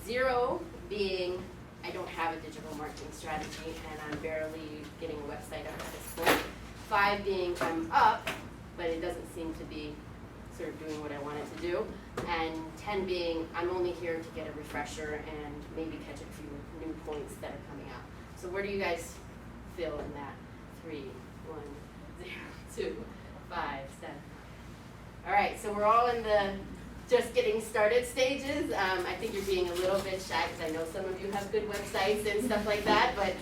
0 being I don't have a digital marketing strategy and I'm barely getting a website up at this point. 5 being I'm up, but it doesn't seem to be sort of doing what I want it to do. And 10 being I'm only here to get a refresher and maybe catch a few new points that are coming out. So where do you guys feel in that? 3, 1, 0, 2, 5, 7. All right, so we're all in the just getting started stages. I think you're being a little bit shy because I know some of you have good websites and stuff like that, but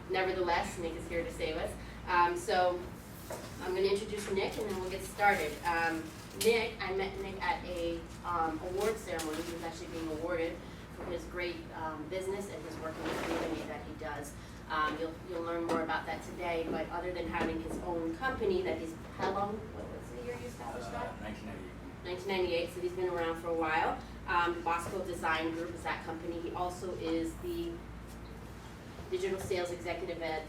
nevertheless, Nick is here to save us. So I'm going to introduce Nick and then we'll get started. Nick, I met Nick at a award ceremony. He was actually being awarded for his great business and his work in the community that he does. You'll learn more about that today, but other than having his own company that he's, how long, what was the year you established that? 1998, so he's been around for a while. Bosco Design Group is that company. He also is the digital sales executive at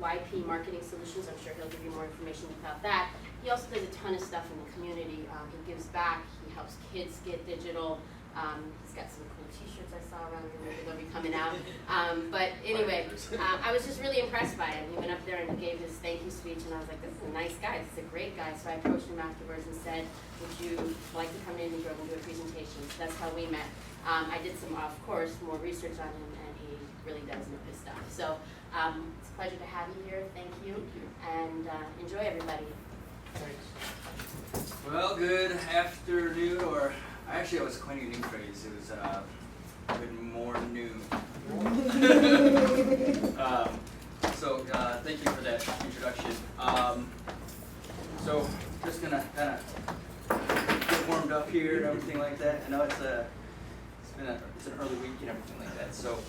YP Marketing Solutions. I'm sure he'll give you more information about that. He also does a ton of stuff in the community. He gives back, he helps kids get digital. He's got some cool t-shirts I saw around here, maybe they'll be coming out. But anyway, I was just really impressed by him. He went up there and he gave his thank you speech and I was like, this is a nice guy, this is a great guy. So I approached him afterwards and said, would you like to come in and do a presentation? So that's how we met. I did some, of course, more research on him and he really does know his stuff. So it's a pleasure to have you here, thank you. And enjoy everybody. Thanks. Well, good afternoon, or actually I was coining a new phrase. It was good morning. So thank you for that introduction. So just gonna kind of get warmed up here and everything like that. I know it's an early week and everything like that. So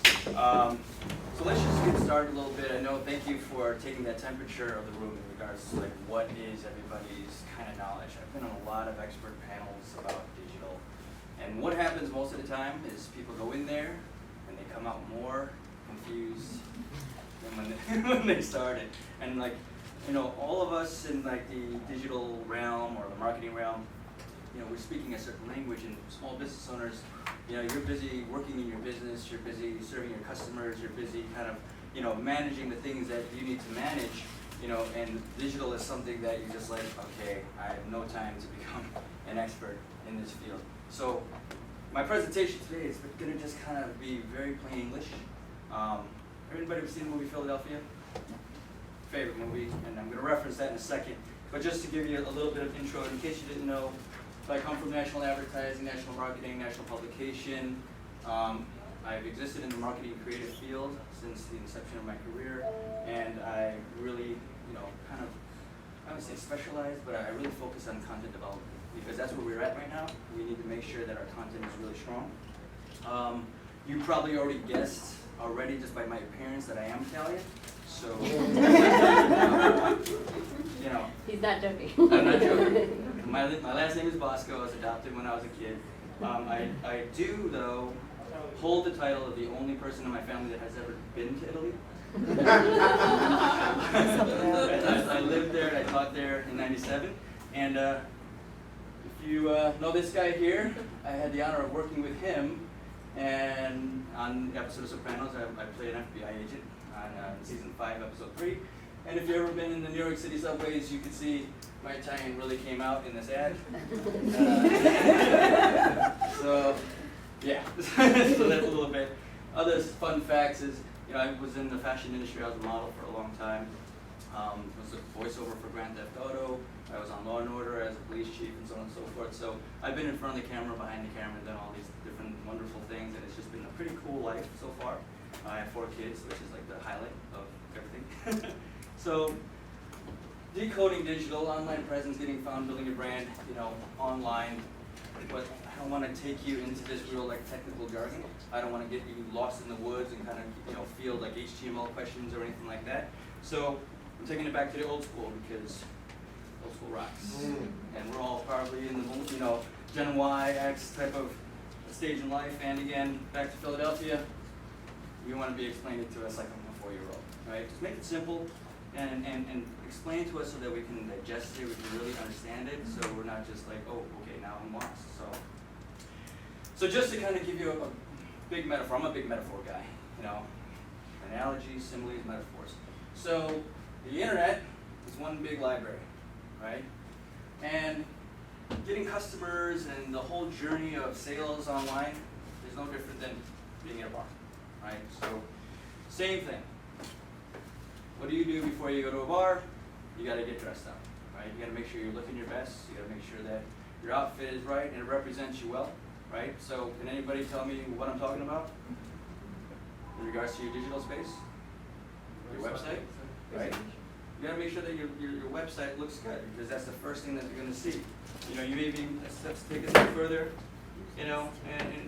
so let's just get started a little bit. I know, thank you for taking that temperature of the room in regards to like what is everybody's kind of knowledge. I've been on a lot of expert panels about digital, and what happens most of the time is people go in there and they come out more confused than when they started. And like, you know, all of us in like the digital realm or the marketing realm, you know, we're speaking a certain language, and small business owners, you know, you're busy working in your business, you're busy serving your customers, you're busy kind of, you know, managing the things that you need to manage, you know, and digital is something that you're just like, okay, I have no time to become an expert in this field. So my presentation today is going to just kind of be very plain English. Everybody ever seen the movie Philadelphia? Favorite movie, and I'm going to reference that in a second. But just to give you a little bit of intro, in case you didn't know, I come from national advertising, national marketing, national publication. I've existed in the marketing and creative field since the inception of my career, and I really, you know, kind of, I don't say specialized, but I really focus on content development because that's where we're at right now. We need to make sure that our content is really strong. You probably already guessed just by my appearance that I am Italian, so, you know. He's not joking. I'm not joking. My last name is Bosco. I was adopted when I was a kid. I do, though, hold the title of the only person in my family that has ever been to Italy. I lived there and I taught there in '97. And if you know this guy here, I had the honor of working with him. And on the episode of Sopranos, I played an FBI agent on season 5, episode 3. And if you've ever been in the New York City subways, you can see my Italian really came out in this ad. So, yeah, so that's a little bit. Other fun facts is, you know, I was in the fashion industry. I was a model for a long time. I was a voiceover for Grand Theft Auto. I was on Law & Order as a police chief and so on and so forth. So I've been in front of the camera, behind the camera, and done all these different wonderful things, and it's just been a pretty cool life so far. I have 4 kids, which is like the highlight of everything. So, decoding digital, online presence, getting found, building your brand, you know, online. But I don't want to take you into this real like technical jargon. I don't want to get you lost in the woods and kind of, you know, field like HTML questions or anything like that. So I'm taking it back to the old school because old school rocks. And we're all probably in the, you know, Gen Y, X type of stage in life. And again, back to Philadelphia, we want to be explaining to us like I'm a 4-year-old, right? Just make it simple. And explain it to us so that we can digest it, we can really understand it, so we're not just like, oh, okay, now I'm lost. So just to kind of give you big metaphor. I'm a big metaphor guy, you know. Analogies, similes, metaphors. So the internet is one big library, right? And getting customers and the whole journey of sales online is no different than being at a bar, right? So same thing. What do you do before you go to a bar? You got to get dressed up, right? You got to make sure you're looking your best. You got to make sure that your outfit is right and it represents you well, right? So can anybody tell me what I'm talking about in regards to your digital space? Your website, right? You gotta make sure that your website looks good, because that's the first thing that you're gonna see. You know, you may be, let's take it a step further, you know,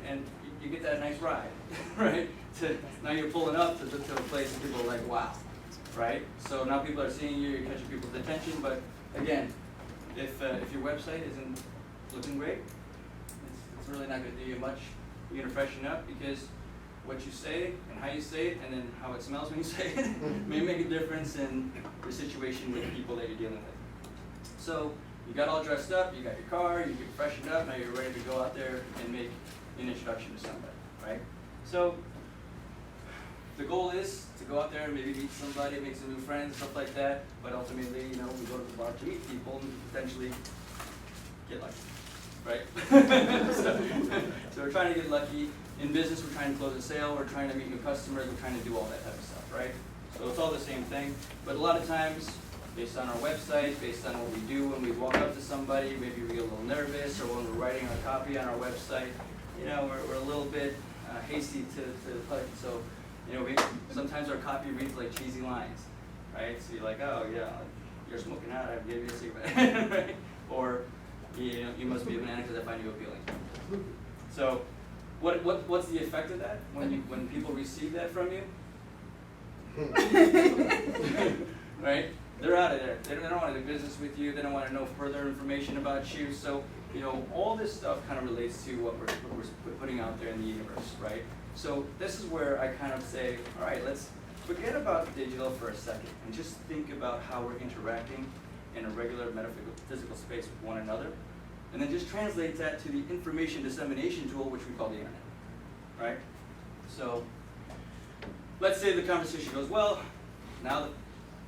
and you get that nice ride, right? Now you're pulling up to a place and people are like, wow, right? So now people are seeing you, you're catching people's attention, but again, if your website isn't looking great, it's really not gonna do you much. You're gonna freshen up, because what you say and how you say it and then how it smells when you say it may make a difference in the situation with the people that you're dealing with. So you got all dressed up, you got your car, you get freshened up, now you're ready to go out there and make an introduction to somebody, right? So the goal is to go out there and maybe meet somebody, make some new friends, stuff like that, but ultimately, you know, we go to the bar to meet people and potentially get lucky, right? So we're trying to get lucky. In business, we're trying to close a sale, we're trying to meet new customers, we're trying to do all that type of stuff, right? So it's all the same thing, but a lot of times, based on our website, based on what we do when we walk up to somebody, maybe we get a little nervous, or when we're writing our copy on our website, you know, we're a little bit hasty to put, so, you know, sometimes our copy reads like cheesy lines, right? So you're like, oh yeah, you're smoking out, I gave you a cigarette, right? Or, you know, you must be a banana because I find you appealing. So, what's the effect of that when people receive that from you? Right? They're out of there. They don't want to do business with you. They don't want to know further information about you. So, you know, all this stuff kind of relates to what we're putting out there in the universe, right? So this is where I kind of say, all right, let's forget about digital for a second and just think about how we're interacting in a regular metaphysical space with one another. And then just translate that to the information dissemination tool, which we call the internet, right? So let's say the conversation goes well. Now the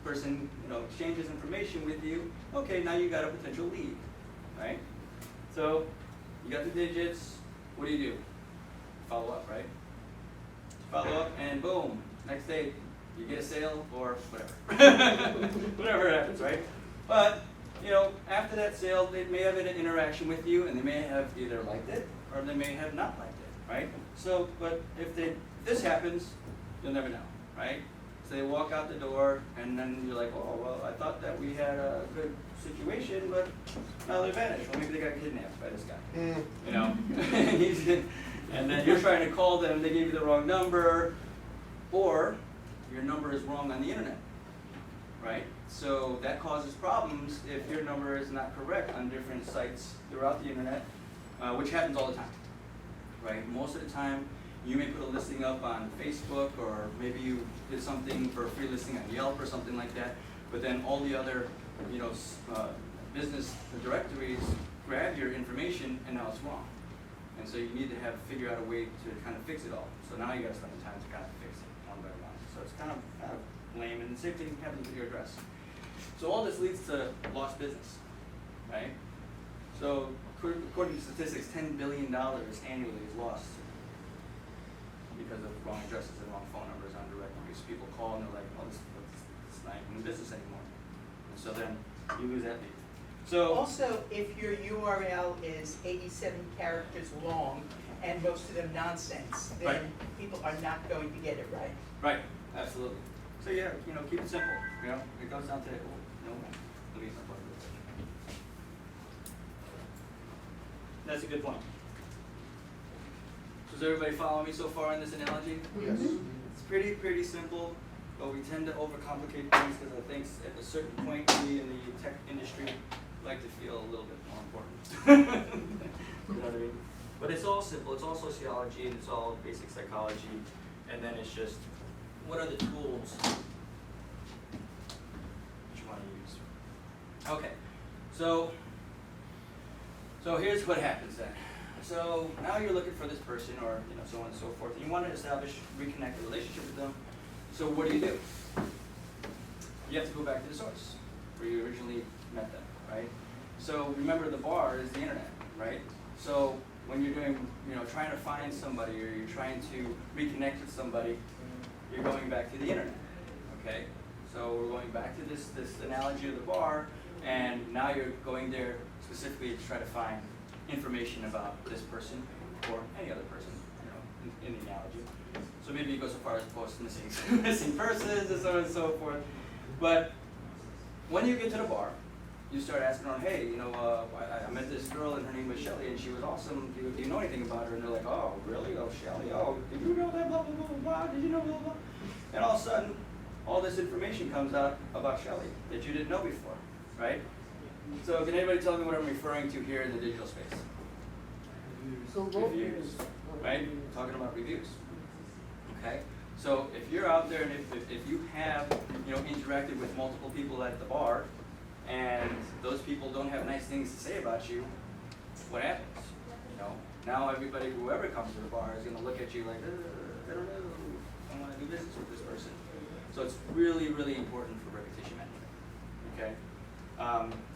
person, you know, exchanges information with you. Okay, now you got a potential lead, right? So you got the digits. What do? Follow up, right? Follow up, and boom, next day you get a sale or whatever, whatever happens, right? But you know, after that sale, they may have an interaction with you, and they may have either liked it or they may have not liked it, right? So, but if this happens, you'll never know, right? So they walk out the door, and then you're like, oh, well, I thought that we had a good situation, but now they vanished. Well, maybe they got kidnapped by this guy, you know? And then you're trying to call them, they gave you the wrong number, or your number is wrong on the internet, right? So that causes problems if your number is not correct on different sites throughout the internet, which happens all the time, right? Most of the time, you may put a listing up on Facebook, or maybe you did something for a free listing on Yelp or something like that, but then all the other, you know, business directories grab your information, and now it's wrong. And so you need to figure out a way to kind of fix it all. So now you got to spend the time to kind of fix it one by one. So it's kind of lame, and the same thing happens with your address. So all this leads to lost business, right? So according to statistics, $10 billion annually is lost because of wrong addresses and wrong phone numbers on directories. People call and they're like, oh, this is not even in business anymore. And so then you lose that lead. So also, if your URL is 87 characters long and most of them nonsense, then right. People are not going to get it right. Right, absolutely. So yeah, you know, keep it simple. You know, it goes down to let me unplug this. That's a good point. So does everybody follow me so far in this analogy? Yes. It's pretty simple, but we tend to overcomplicate things because I think at a certain point we in the tech industry like to feel a little bit more important. You know what I mean? But it's all simple. It's all sociology and it's all basic psychology, and then it's just what are the tools that you want to use. Okay, so here's what happens then. So now you're looking for this person, or so on and so forth, and you want to reconnect a relationship with them. So what do? You have to go back to the source where you originally met them, right? So remember, the bar is the internet, right? So when you're doing, trying to find somebody, or you're trying to reconnect with somebody, you're going back to the internet, okay? So we're going back to this analogy of the bar, and now you're going there specifically to try to find information about this person or any other person, in the analogy. So maybe you go so far as to post missing persons and so on and so forth. But when you get to the bar, you start asking her, hey, I met this girl and her name was Shelly and she was awesome. Do you know anything about her? And they're like, oh, really? Oh, Shelly. Oh, did you know that? Blah, blah, blah, blah, blah. Did you know blah, blah? And all of a sudden, all this information comes out about Shelly that you didn't know before, right? So can anybody tell me what I'm referring to here in the digital space? Reviews, right? Talking about reviews. Okay? So if you're out there and if you have, interacted with multiple people at the bar, and those people don't have nice things to say about you, what happens? Now everybody, whoever comes to the bar, is going to look at you like, I don't know, I don't want to do business with this person. So it's really, really important for reputation management. Okay?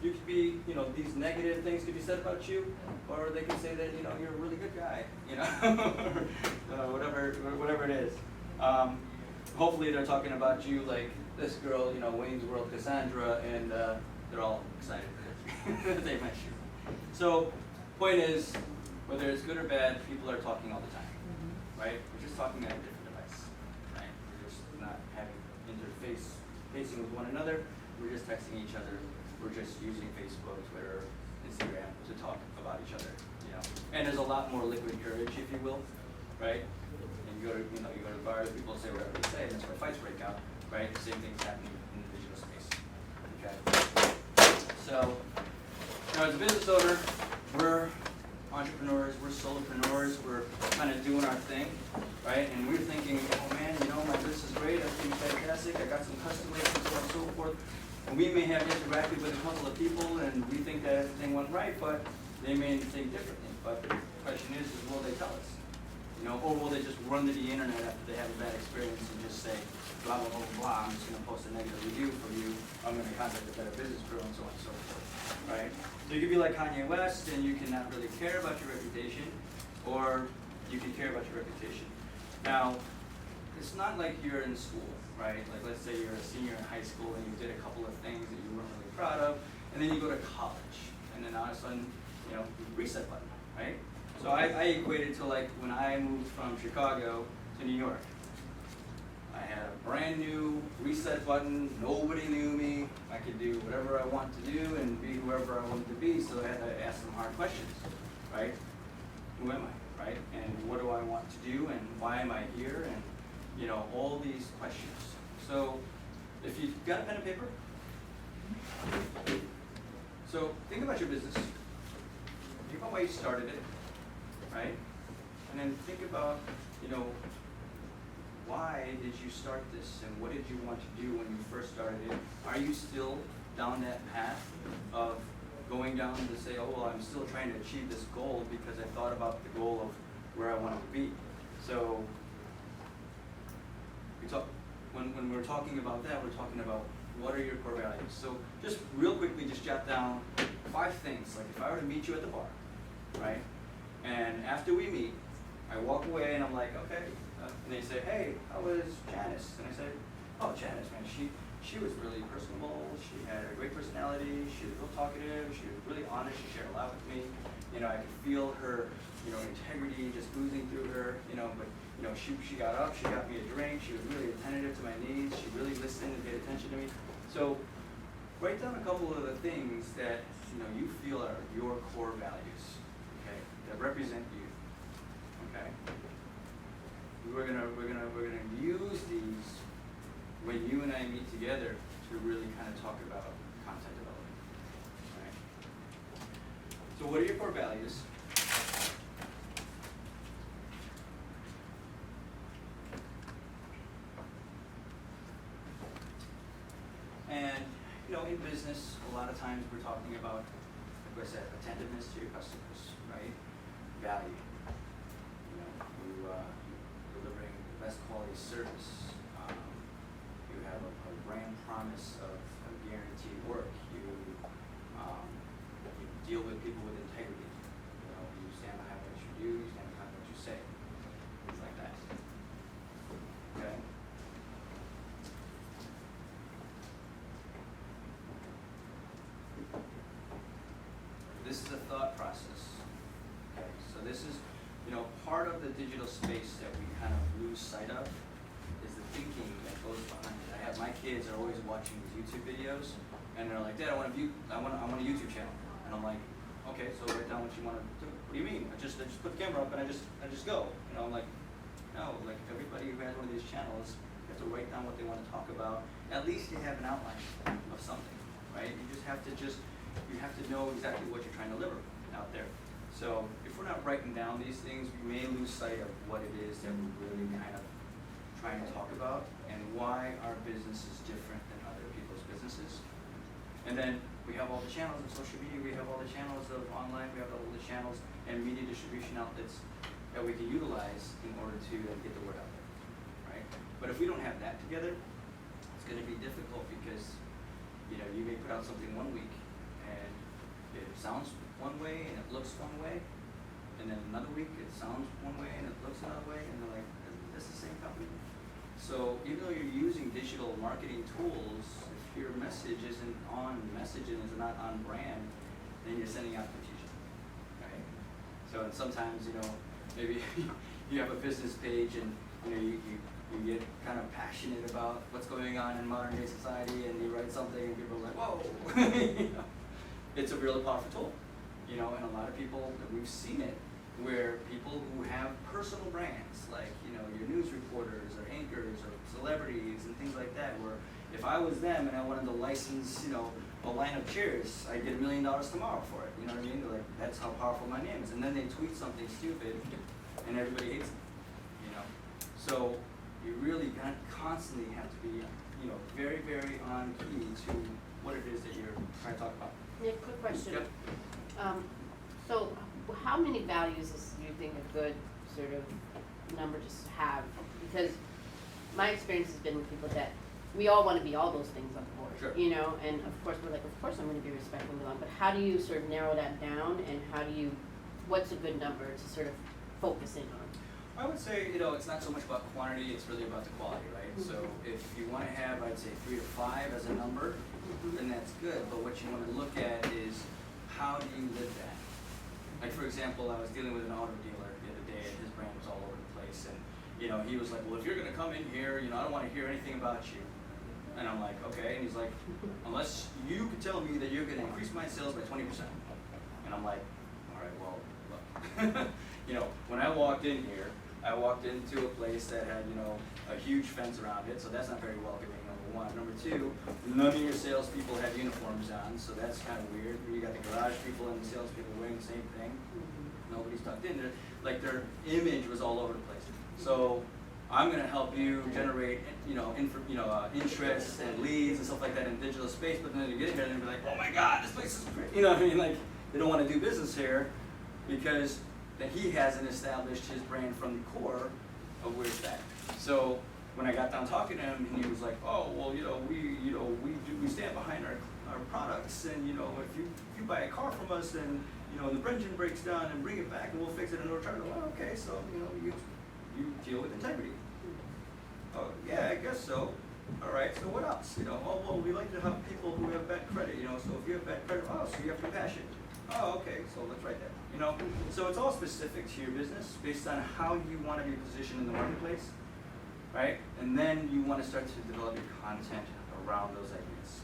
You could be, these negative things could be said about you, or they could say that, you're a really good guy, whatever it is. Hopefully they're talking about you like this girl, Wayne's World Cassandra, and they're all excited that they met you. So, point is, whether it's good or bad, people are talking all the time, right? We're just talking at a different device, right? We're just not facing with one another. We're just texting each other. We're just using Facebook, Twitter, Instagram to talk about each other, And there's a lot more liquid courage, if you will, right? And you go to bars, people say whatever they say, and that's where fights break out, right? The same thing's happening in the digital space. Okay. So, as a business owner, we're entrepreneurs, we're solopreneurs, we're kind of doing our thing, right? And we're thinking, oh man, my business is great, everything's fantastic, I got some customers and so on and so forth. And we may have interacted with a couple of people and we think that everything went right, but they may think differently. But the question is will they tell us? Or will they just run to the internet after they have a bad experience and just say, blah, blah, blah, blah, I'm just going to post a negative review for you, I'm going to contact a Better Business Bureau, and so on and so forth, right? So you could be like Kanye West, and you can not really care about your reputation, or you can care about your reputation. Now, it's not like you're in school, right? Like let's say you're a senior in high school and you did a couple of things that you weren't really proud of, and then you go to college, and then all of a sudden, reset button, right? So I equate it to like when I moved from Chicago to New York. I had a brand new reset button, nobody knew me, I could do whatever I want to do and be whoever I wanted to be, so I had to ask some hard questions, right? Who am I, right? And what do I want to do, and why am I here, and all these questions. So if you've got a pen and paper, so think about your business, think about why you started it, right? And then think about, why did you start this and what did you want to do when you first started it? Are you still down that path of going down to say, oh, well, I'm still trying to achieve this goal because I thought about the goal of where I wanted to be? So when we're talking about that, we're talking about what are your core values. So just real quickly, just jot down 5 things. Like if I were to meet you at the bar, right? And after we meet, I walk away and I'm like, okay. And they say, hey, how was Janice? And I say, oh, Janice, man, she was really personable. She had a great personality. She was real talkative. She was really honest. She shared a lot with me. I could feel her, integrity just oozing through her. But she got up. She got me a drink. She was really attentive to my needs. She really listened and paid attention to me. So write down a couple of the things that you feel are your core values, okay, that represent you, okay. We're gonna use these when you and I meet together to really kind of talk about content development. Right? So what are your core values? And in business, a lot of times we're talking about, like I said, attentiveness to your customers, right? value. You know, delivering the best quality service. You have a brand promise of guaranteed work. You deal with people with integrity. You know, you stand behind what you do, you stand behind what you say. Things like that. Okay? This is a thought process. Okay, so this is, you know, part of the digital space that we kind of lose sight of is the thinking that goes behind it. I have my kids are always watching these YouTube videos, and they're like, Dad, I want a YouTube channel, and I'm like, okay, so write down what you want to do. What do you mean? I just put the camera up and I just go. You know, I'm like, no, like everybody who has one of these channels, you have to write down what they want to talk about. At least you have an outline of something, right? You have to know exactly what you're trying to deliver out there. So if we're not writing down these things, we may lose sight of what it is that we're really kind of trying to talk about and why our business is different than other people's businesses. And then we have all the channels of social media, we have all the channels of online, we have all the channels and media distribution outlets that we can utilize in order to get the word out there, right? But if we don't have that together, it's going to be difficult because, you know, you may put out something one week and it sounds one way and it looks one way, and then another week it sounds one way and it looks another way, and they're like, that's the same company. So even though you're using digital marketing tools, if your message isn't on message and is not on brand, then you're sending out confusion, right? So and sometimes, you know, maybe you have a business page and you know you get kind of passionate about what's going on in modern day society, and you write something and people are like, whoa. You know? It's a really powerful tool, you know, and a lot of people, we've seen it, where people who have personal brands, like, you know, your news reporters or anchors or celebrities and things like that, where if I was them and I wanted to license, you know, a line of chairs, I'd get $1 million tomorrow for it, you know what I mean? They're like, that's how powerful my name is. And then they tweet something stupid and everybody hates them, you know? So you really constantly have to be, you know, very, very on key to what it is that you're trying to talk about. Yeah, quick question. Yep. So how many values do you think a good sort of number to have? Because my experience has been with people that we all want to be all those things on the board, Sure. you know, and of course we're like, of course I'm going to be respectful and belong, but how do you sort of narrow that down, and what's a good number to sort of focus in on? I would say, you know, it's not so much about quantity, it's really about the quality, right? Mm-hmm. So if you want to have, I'd say 3 to 5 as a number, then that's good. But what you want to look at is, how do you live that? Like, for example, I was dealing with an auto dealer the other day, and his brand was all over the place. And, you know, he was like, well, if you're going to come in here, you know, I don't want to hear anything about you. And I'm like, okay. And he's like, unless you could tell me that you're going to increase my sales by 20%. And I'm like, all right, well, look. You know, when I walked in here, I walked into a place that had, you know, a huge fence around it, so that's not very welcoming, number one. Number two, none of your salespeople have uniforms on, so that's kind of weird. You got the garage people and the salespeople wearing the same thing. Nobody's tucked in there. Like, their image was all over the place. So I'm going to help you generate, you know, interest and leads and stuff like that in digital space, but then you get in here and they'll be like, oh my God, this place is great. You know what I mean? Like, they don't want to do business here because that he hasn't established his brand from the core of where it's at. So when I got down talking to him, and he was like, "Oh, well, we stand behind our products, and you know, if you buy a car from us, and you know, the engine breaks down, and bring it back, and we'll fix it in no charge." Well, okay, so you know, you deal with integrity. Oh, yeah, I guess so. All right, so what else? You know, oh, well, we like to have people who have bad credit. You know, so if you have bad credit, oh, so you have compassion. Oh, okay, so let's write that. You know, so it's all specific to your business based on how you want to be positioned in the marketplace, right? And then you want to start to develop your content around those ideas.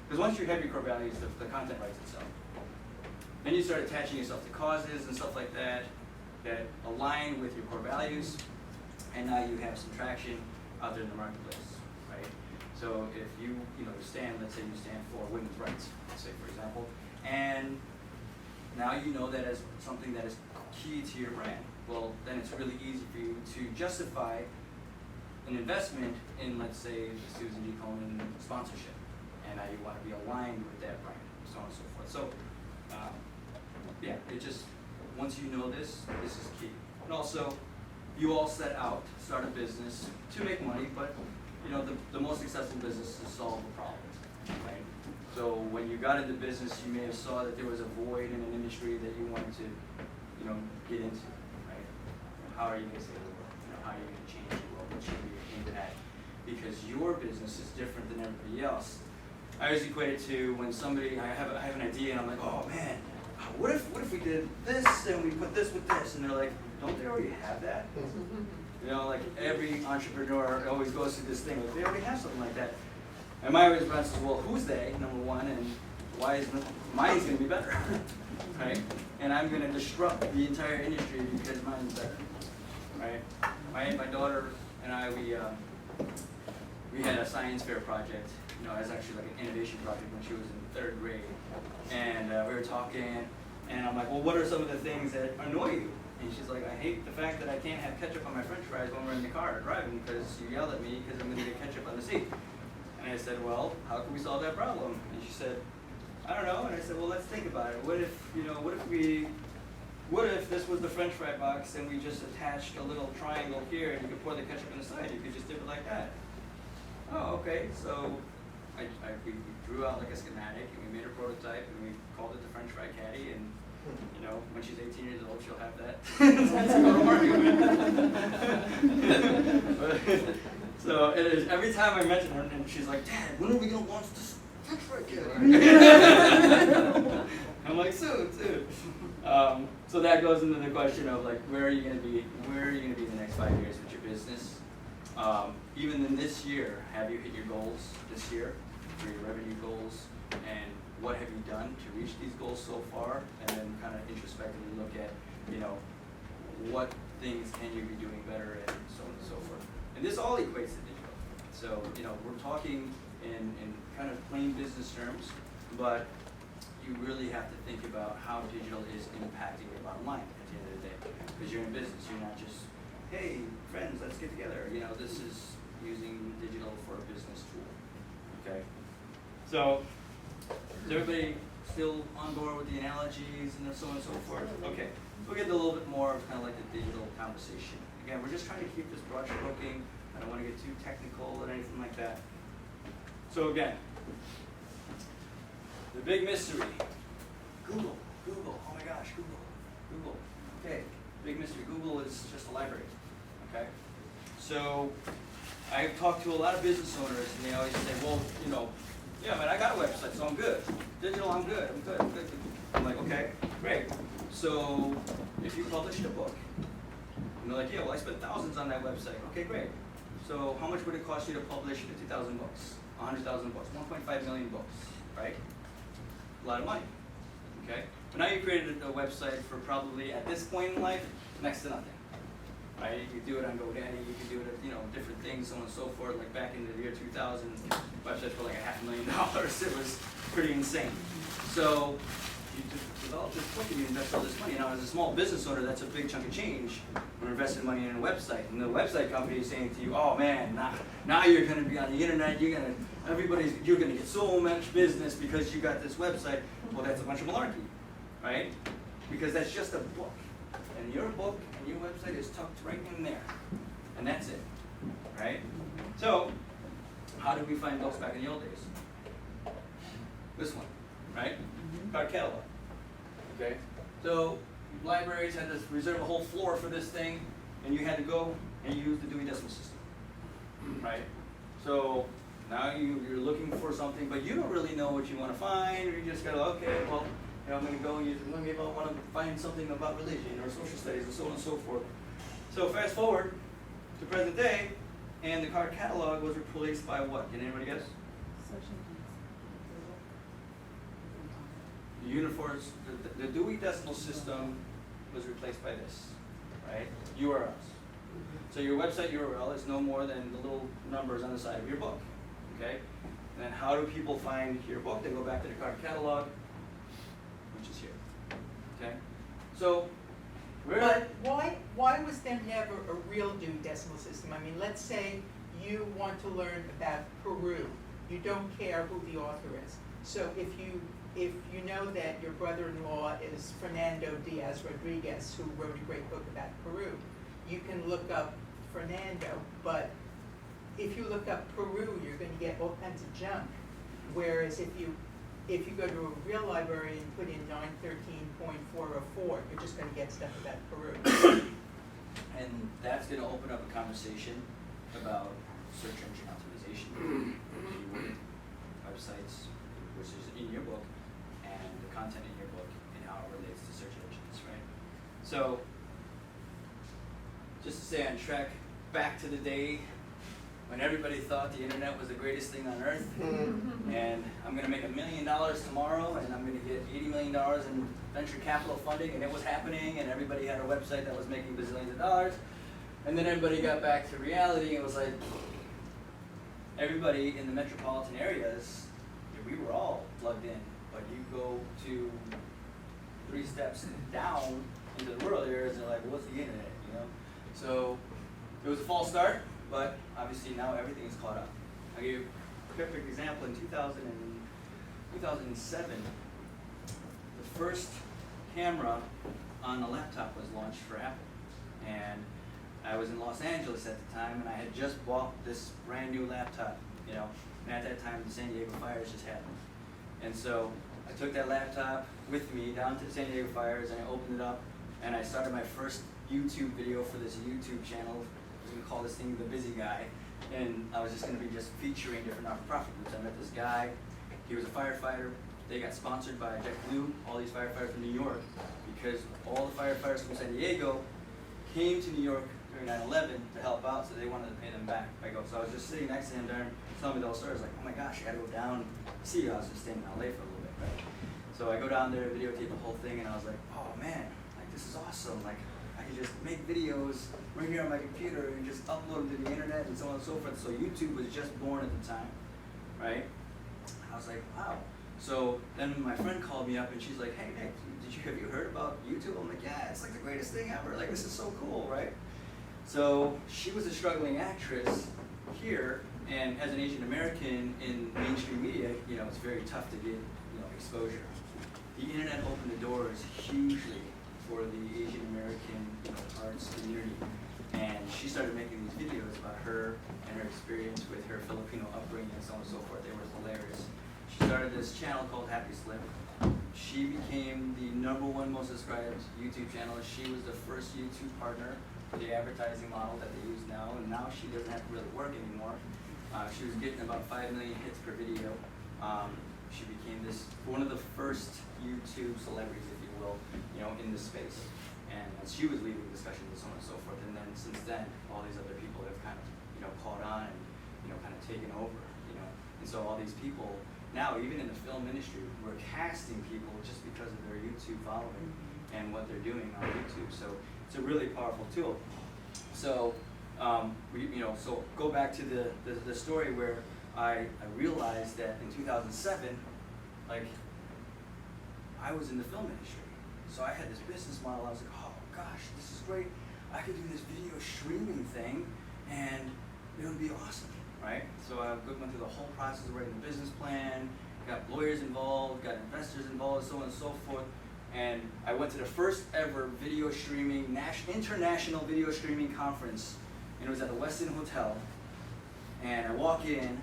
Because once you have your core values, the content writes itself. Then you start attaching yourself to causes and stuff like that that align with your core values, and now you have some traction out there in the marketplace, right? So if you stand, let's say you stand for women's rights, let's say for example, and now you know that as something that is key to your brand. Well, then it's really easy for you to justify an investment in, let's say, the Susan G. Komen sponsorship. And now you want to be aligned with that brand, so on and so forth. So, yeah, it just, once you know this is key. And also, you all set out to start a business to make money, but you know, the most successful business is to solve a problem, right? So when you got into business, you may have saw that there was a void in an industry that you wanted to, you know, get into, right? How are you going to save the world? You know, how are you going to change the world? What should be your impact? Because your business is different than everybody else. I always equate it to when somebody, I have an idea and I'm like, oh man, what if we did this and we put this with this? And they're like, don't they already have that? You know, like every entrepreneur always goes through this thing, like they already have something like that. And my response is, well, who's they, number one, and why is mine's going to be better, right? And I'm going to disrupt the entire industry because mine's better, right? My daughter and I, we had a science fair project. You know, it was actually like an innovation project when she was in 3rd grade. And we were talking, and I'm like, well, what are some of the things that annoy you? And she's like, I hate the fact that I can't have ketchup on my french fries when we're in the car driving because you yell at me because I'm going to get ketchup on the seat. And I said, well, how can we solve that problem? And she said, I don't know. And I said, well, let's think about it. What if, you know, what if this was the french fry box and we just attached a little triangle here and you could pour the ketchup on the side? You could just dip it like that. Oh, okay. So we drew out like a schematic and we made a prototype and we called it the French Fry Caddy, and you know, when she's 18 years old, she'll have that. That's what I'm working with. So it is, every time I mention her, and she's like, Dad, when are we going to launch this French Fry Caddy? I'm like, soon. So that goes into the question of like, where are you going to be in the next 5 years with your business? Even in this year, have you hit your goals this year, for your revenue goals, and what have you done to reach these goals so far? And then kind of introspectively look at, you know, what things can you be doing better, and so on and so forth. And this all equates to digital. So, you know, we're talking in kind of plain business terms, but you really have to think about how digital is impacting your bottom line at the end of the day. Because you're in business, you're not just, hey, friends, let's get together. You know, this is using digital for a business tool, okay? So, is everybody still on board with the analogies and so on and so forth? Okay, we'll get a little bit more of kind of like the digital conversation. Again, we're just trying to keep this broad stroking. I don't want to get too technical or anything like that. So again, the big mystery, Google, oh my gosh, Google. Okay, big mystery, Google is just a library, okay? So I've talked to a lot of business owners and they always say, well, you know, yeah, man, I got a website, so I'm good. Digital, I'm good. I'm like, okay, great. So if you published a book, and they're like, yeah, well, I spent thousands on that website. Okay, great. So how much would it cost you to publish 50,000 books, 100,000 books, 1.5 million books, right? A lot of money, okay? But now you created a website for probably, at this point in life, next to nothing, right? You could do it on GoDaddy, you could do it at, you know, different things, so on and so forth. Like back in the year 2000, websites for like $500,000. It was pretty insane. So you just develop this book and you invest all this money. Now, as a small business owner, that's a big chunk of change. We're investing money in a website, and the website company is saying to you, "Oh man, now you're going to be on the internet. You're going to get so much business because you got this website." Well, that's a bunch of malarkey, right? Because that's just a book, and your book and your website is tucked right in there, and that's it, right? So, how did we find books back in the old days? This one, right? Card catalog. Okay, so libraries had to reserve a whole floor for this thing, and you had to go and use the Dewey Decimal System, right? So now you're looking for something, but you don't really know what you want to find, or you just go, okay, well, you know, I'm going to go and maybe I want to find something about religion or social studies and so on and so forth. So fast forward to present day, and the card catalog was replaced by what? Can anybody guess? The Dewey Decimal System was replaced by this, right? URLs. So your website URL is no more than the little numbers on the side of your book, okay? And then how do people find your book? They go back to the card catalog, which is here, okay? So, But why was there never a real Dewey Decimal System? I mean, let's say you want to learn about Peru. You don't care who the author is. So if you if you know that your brother-in-law is Fernando Diaz Rodriguez, who wrote a great book about Peru, you can look up Fernando, but if you look up Peru, you're gonna get all kinds of junk. Whereas if you go to a real library and put in 913.404, you're just gonna get stuff about Peru. And that's gonna open up a conversation about search engine optimization, keyword, websites, which is in your book, and the content in your book, and how it relates to search engines, right? So, just to stay on track, back to the day when everybody thought the internet was the greatest thing on earth, and I'm gonna make $1 million tomorrow, and I'm gonna get $80 million in venture capital funding, and it was happening, and everybody had a website that was making bazillions of dollars, and then everybody got back to reality, and it was like, everybody in the metropolitan areas, we were all plugged in, but you go to 3 steps down into the rural areas, and they're like, what's the internet, you know? So, it was a false start, but obviously now everything is caught up. I'll give you a perfect example. In 2007, the first camera on a laptop was launched for Apple. And I was in Los Angeles at the time, and I had just bought this brand new laptop, you know, and at that time the San Diego fires just happened. And so I took that laptop with me down to the San Diego fires, and I opened it up, and I started my first YouTube video for this YouTube channel. I was gonna call this thing The Busy Guy, and I was just gonna be just featuring different not-for-profit groups. I met this guy, he was a firefighter. They got sponsored by JetBlue, all these firefighters from New York, because all the firefighters from San Diego came to New York during 9/11 to help out, so they wanted to pay them back. So I was just sitting next to him during telling me the whole story. I was like, oh my gosh, I gotta go down and see you. I was just staying in LA for a little bit, right? So I go down there, videotape the whole thing, and I was like, oh man, like this is awesome. Like I could just make videos right here on my computer and just upload them to the internet and so on and so forth. So YouTube was just born at the time, right? I was like, wow. So then my friend called me up and she's like, hey Nick, have you heard about YouTube? I'm like, yeah, it's like the greatest thing ever. Like this is so cool, right? So she was a struggling actress here, and as an Asian American in mainstream media, you know, it's very tough to get, you know, exposure. The internet opened the doors hugely for the Asian American, you know, arts community, and she started making these videos about her and her experience with her Filipino upbringing and so on and so forth. They were hilarious. She started this channel called Happy Slim. She became the #1 most subscribed YouTube channel. She was the first YouTube partner for the advertising model that they use now, and now she doesn't have to really work anymore. She was getting about 5 million hits per video. She became one of the first YouTube celebrities, if you will, you know, in this space. And she was leading discussions and so on and so forth. And then since then, all these other people have kind of, you know, caught on and, you know, kind of taken over, you know. And so all these people now, even in the film industry, we're casting people just because of their YouTube following and what they're doing on YouTube. So it's a really powerful tool. So so go back to the story where I realized that in 2007, like I was in the film industry. So I had this business model. I was like, oh gosh, this is great. I could do this video streaming thing, and it would be awesome, right? So I went through the whole process of writing the business plan, got lawyers involved, got investors involved, so on and so forth. And I went to the first ever video streaming, international video streaming conference, and it was at the Westin Hotel. And I walk in,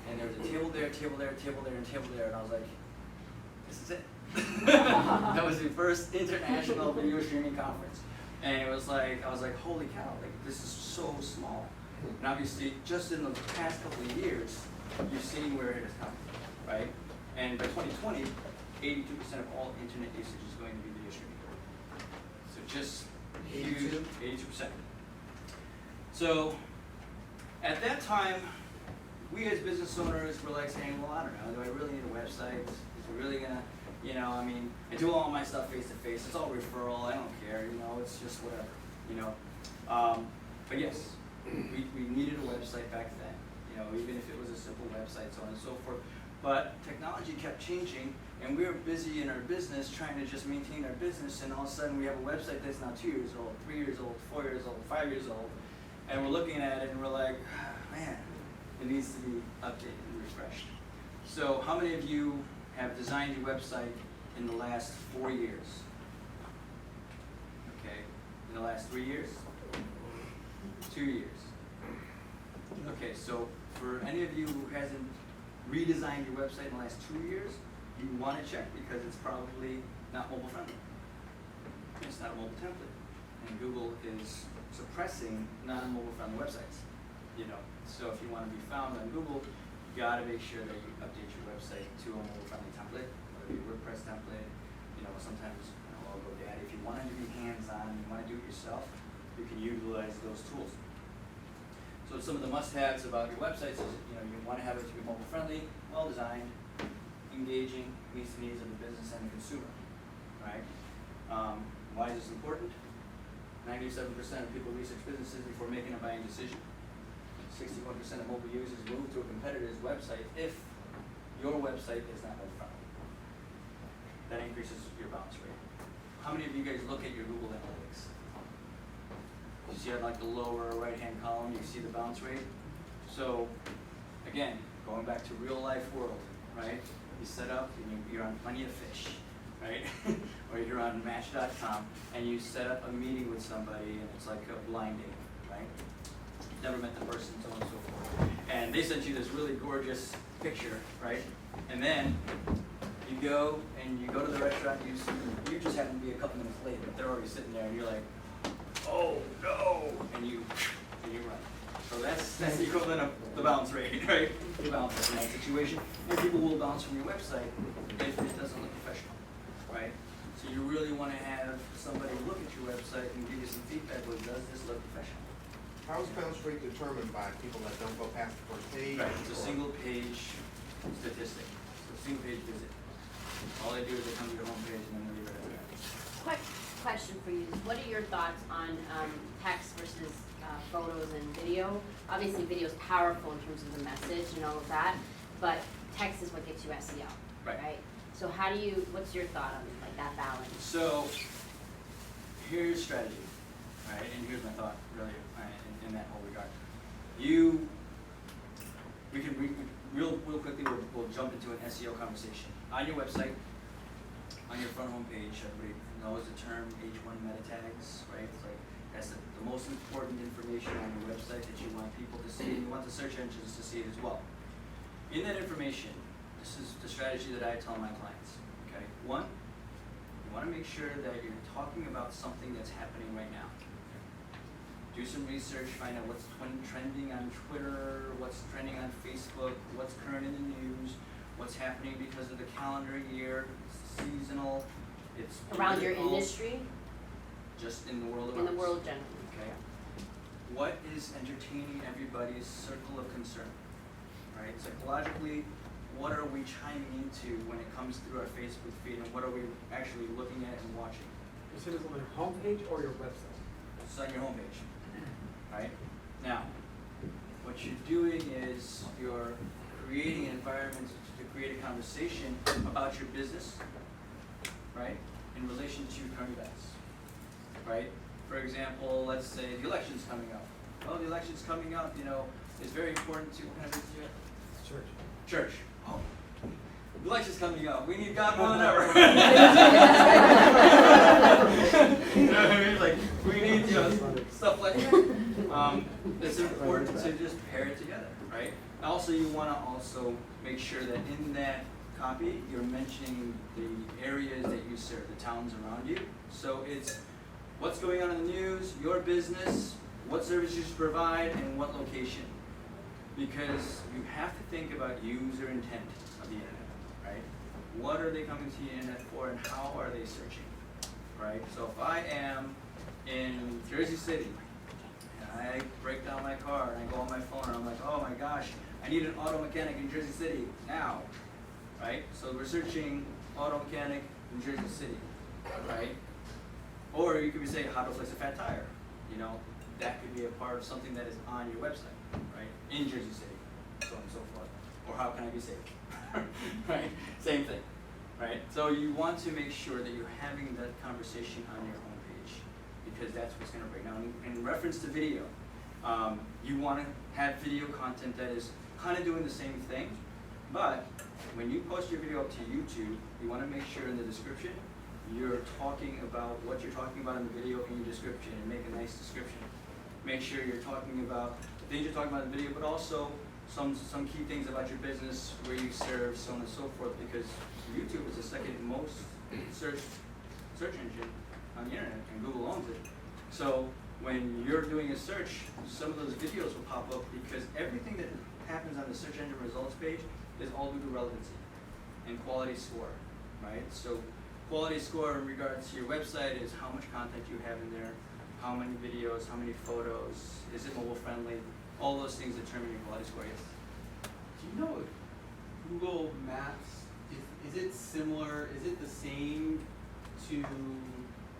and there was a table there, table there, table there, and table there, and I was like, this is it. That was the first international video streaming conference. And it was like, I was like, holy cow, like this is so small. And obviously, just in the past couple of years, you've seen where it has come, right? And by 2020, 82% of all internet usage is going to be video streaming. So just huge, 82%. So at that time, we as business owners were like saying, well, I don't know, do I really need a website? Is it really gonna, you know, I mean, I do all my stuff face to face. It's all referral. I don't care, you know, it's just whatever, you know. But yes, we needed a website back then, you know, even if it was a simple website, so on and so forth. But technology kept changing, and we were busy in our business trying to just maintain our business, and all of a sudden we have a website that's now 2 years old, 3 years old, 4 years old, 5 years old, and we're looking at it and we're like, man, it needs to be updated and refreshed. So how many of you have designed your website in the last 4 years? Okay, in the last 3 years? 2 years. Okay, so for any of you who hasn't redesigned your website in the last 2 years, you want to check because it's probably not mobile friendly. It's not a mobile template. And Google is suppressing non-mobile friendly websites. You know, so if you want to be found on Google, you gotta make sure that you update your website to a mobile friendly template, whether it be a WordPress template, you know, sometimes, you know, I'll go daddy. If you want it to be hands-on, you want to do it yourself, you can utilize those tools. So some of the must-haves about your websites is, you know, you want to have it to be mobile friendly, well designed, engaging, meets the needs of the business and the consumer, right? Why is this important? 97% of people research businesses before making a buying decision. 61% of mobile users move to a competitor's website if your website is not mobile friendly. That increases your bounce rate. How many of you guys look at your Google Analytics? You see on like the lower right-hand column, you see the bounce rate. So, again, going back to real life world, right? You set up, and you're on Plenty of Fish, right? Or you're on Match.com, and you set up a meeting with somebody, and it's like a blind date, right? Never met the person, so on and so forth. And they sent you this really gorgeous picture, right? And then you go to the restaurant, you just happen to be a couple minutes late, but they're already sitting there, and you're like, oh no, and you run. So that's the equivalent of the bounce rate, right? You bounce in that situation, and people will bounce from your website if it doesn't look professional, right? So you really want to have somebody look at your website and give you some feedback. Well, does this look professional? How is bounce rate determined by people that don't go past the first page? Right, it's a or- single page statistic, it's a single page visit. All they do is they come to your homepage and then they leave it at that. Quick question for you, what are your thoughts on text versus photos and video? Obviously video is powerful in terms of the message and all of that, but text is what gets you SEO, Right. right? So what's your thought on like that balance? So, here's strategy, right, and here's my thought, really, in that whole regard. Real quickly, we'll jump into an SEO conversation. On your website, on your front homepage, everybody knows the term H1 meta tags, right? It's like, that's the most important information on your website that you want people to see, and you want the search engines to see it as well. In that information, this is the strategy that I tell my clients, okay? One, you want to make sure that you're talking about something that's happening right now. Do some research, find out what's trending on Twitter, what's trending on Facebook, what's current in the news, what's happening because of the calendar year, it's seasonal, it's Around your political, industry, just in the world around in the us. world generally. Okay. What is entertaining everybody's circle of concern, right? Psychologically, what are we chiming into when it comes through our Facebook feed, and what are we actually looking at and watching? You said it's on your homepage or your website? It's on your homepage, right? Now, what you're doing is you're creating an environment to create a conversation about your business, right, in relation to current events, right? For example, let's say the election's coming up. Well, the election's coming up, you know, it's very important to, what kind of business you have? Church. Church. Oh. The election's coming up. We need God more than ever. You know what I mean? Like, we need, you know, stuff like that. It's important to just pair it together, right? Also, you want to also make sure that in that copy, you're mentioning the areas that you serve, the towns around you. So it's what's going on in the news, your business, what services you provide, and what location. Because you have to think about user intent of the internet, right? What are they coming to the internet for, and how are they searching, right? So if I am in Jersey City, and I break down my car, and I go on my phone, and I'm like, oh my gosh, I need an auto mechanic in Jersey City now, right? So we're searching auto mechanic in Jersey City, right? Or you could be saying how to fix a fat tire, you know? That could be a part of something that is on your website, right? In Jersey City, so on and so forth. Or how can I be safe, right? Same thing, right? So you want to make sure that you're having that conversation on your homepage, because that's what's going to break down. In reference to video, you want to have video content that is kind of doing the same thing, But when you post your video up to YouTube, you want to make sure in the description you're talking about what you're talking about in the video in your description, and make a nice description. Make sure you're talking about the things you're talking about in the video, but also some key things about your business, where you serve, so on and so forth, because YouTube is the second most search engine on the internet, and Google owns it. So when you're doing a search, some of those videos will pop up, because everything that happens on the search engine results page is all due to relevancy and quality score, right? So quality score in regards to your website is how much content you have in there, how many videos, how many photos, is it mobile friendly? All those things determine your quality score, yes. Do you know if Google Maps, is it similar, is it the same to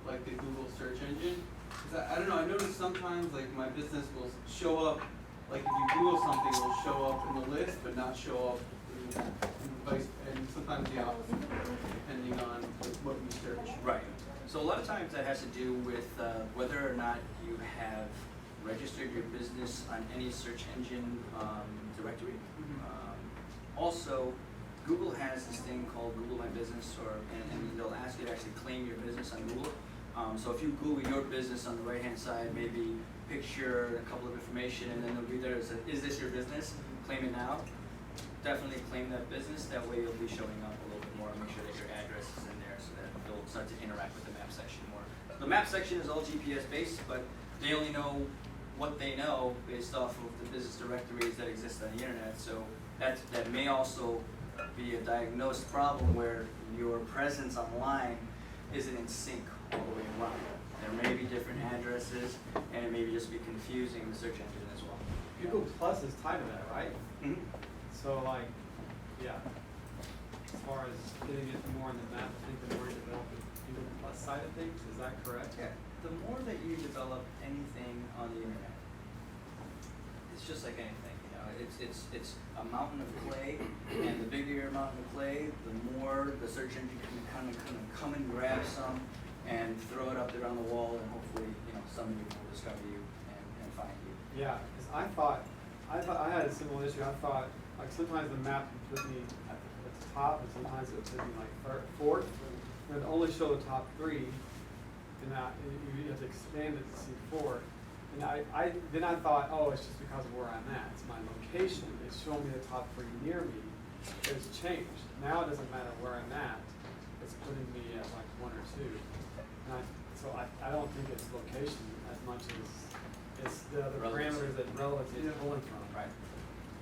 like the Google search engine? Cause I don't know, I noticed sometimes like my business will show up, like if you Google something, it will show up in the list, but not show up and sometimes the opposite, depending on what you search. Right. So a lot of times that has to do with whether or not you have registered your business on any search engine directory. Also, Google has this thing called Google My Business, and they'll ask you to actually claim your business on Google. So if you Google your business on the right-hand side, maybe picture, a couple of information, and then it'll be there, it says, is this your business? Claim it now. Definitely claim that business, that way you'll be showing up a little bit more, make sure that your address is in there so that you'll start to interact with the map section more. The map section is all GPS based, but they only know what they know based off of the business directories that exist on the internet, so that may also be a diagnosed problem where your presence online isn't in sync all the way around. There may be different addresses, and it may just be confusing the search engine as well. Google Plus is tied to that, right? Mm-hmm. So like, yeah, as far as getting it more in the map, I think the more you develop the Google Plus side of things, is that correct? Yeah, the more that you develop anything on the internet, it's just like anything, you know, it's a mountain of clay, and the bigger your mountain of clay, the more the search engine can kind of come and grab some and throw it up there on the wall, and hopefully, you know, somebody will discover you and find you. Yeah, because I had a similar issue. I thought, like, sometimes the map would put me at the top, and sometimes it would put me like fourth, and it would only show the top three, and that you have to expand it to see four. And then I thought, oh, it's just because of where I'm at. It's my location. It's showing me the top three near me. It's changed. Now it doesn't matter where I'm at. It's putting me at like one or two. And so I don't think it's location as much as it's the other parameters that relevancy is pulling from. Right.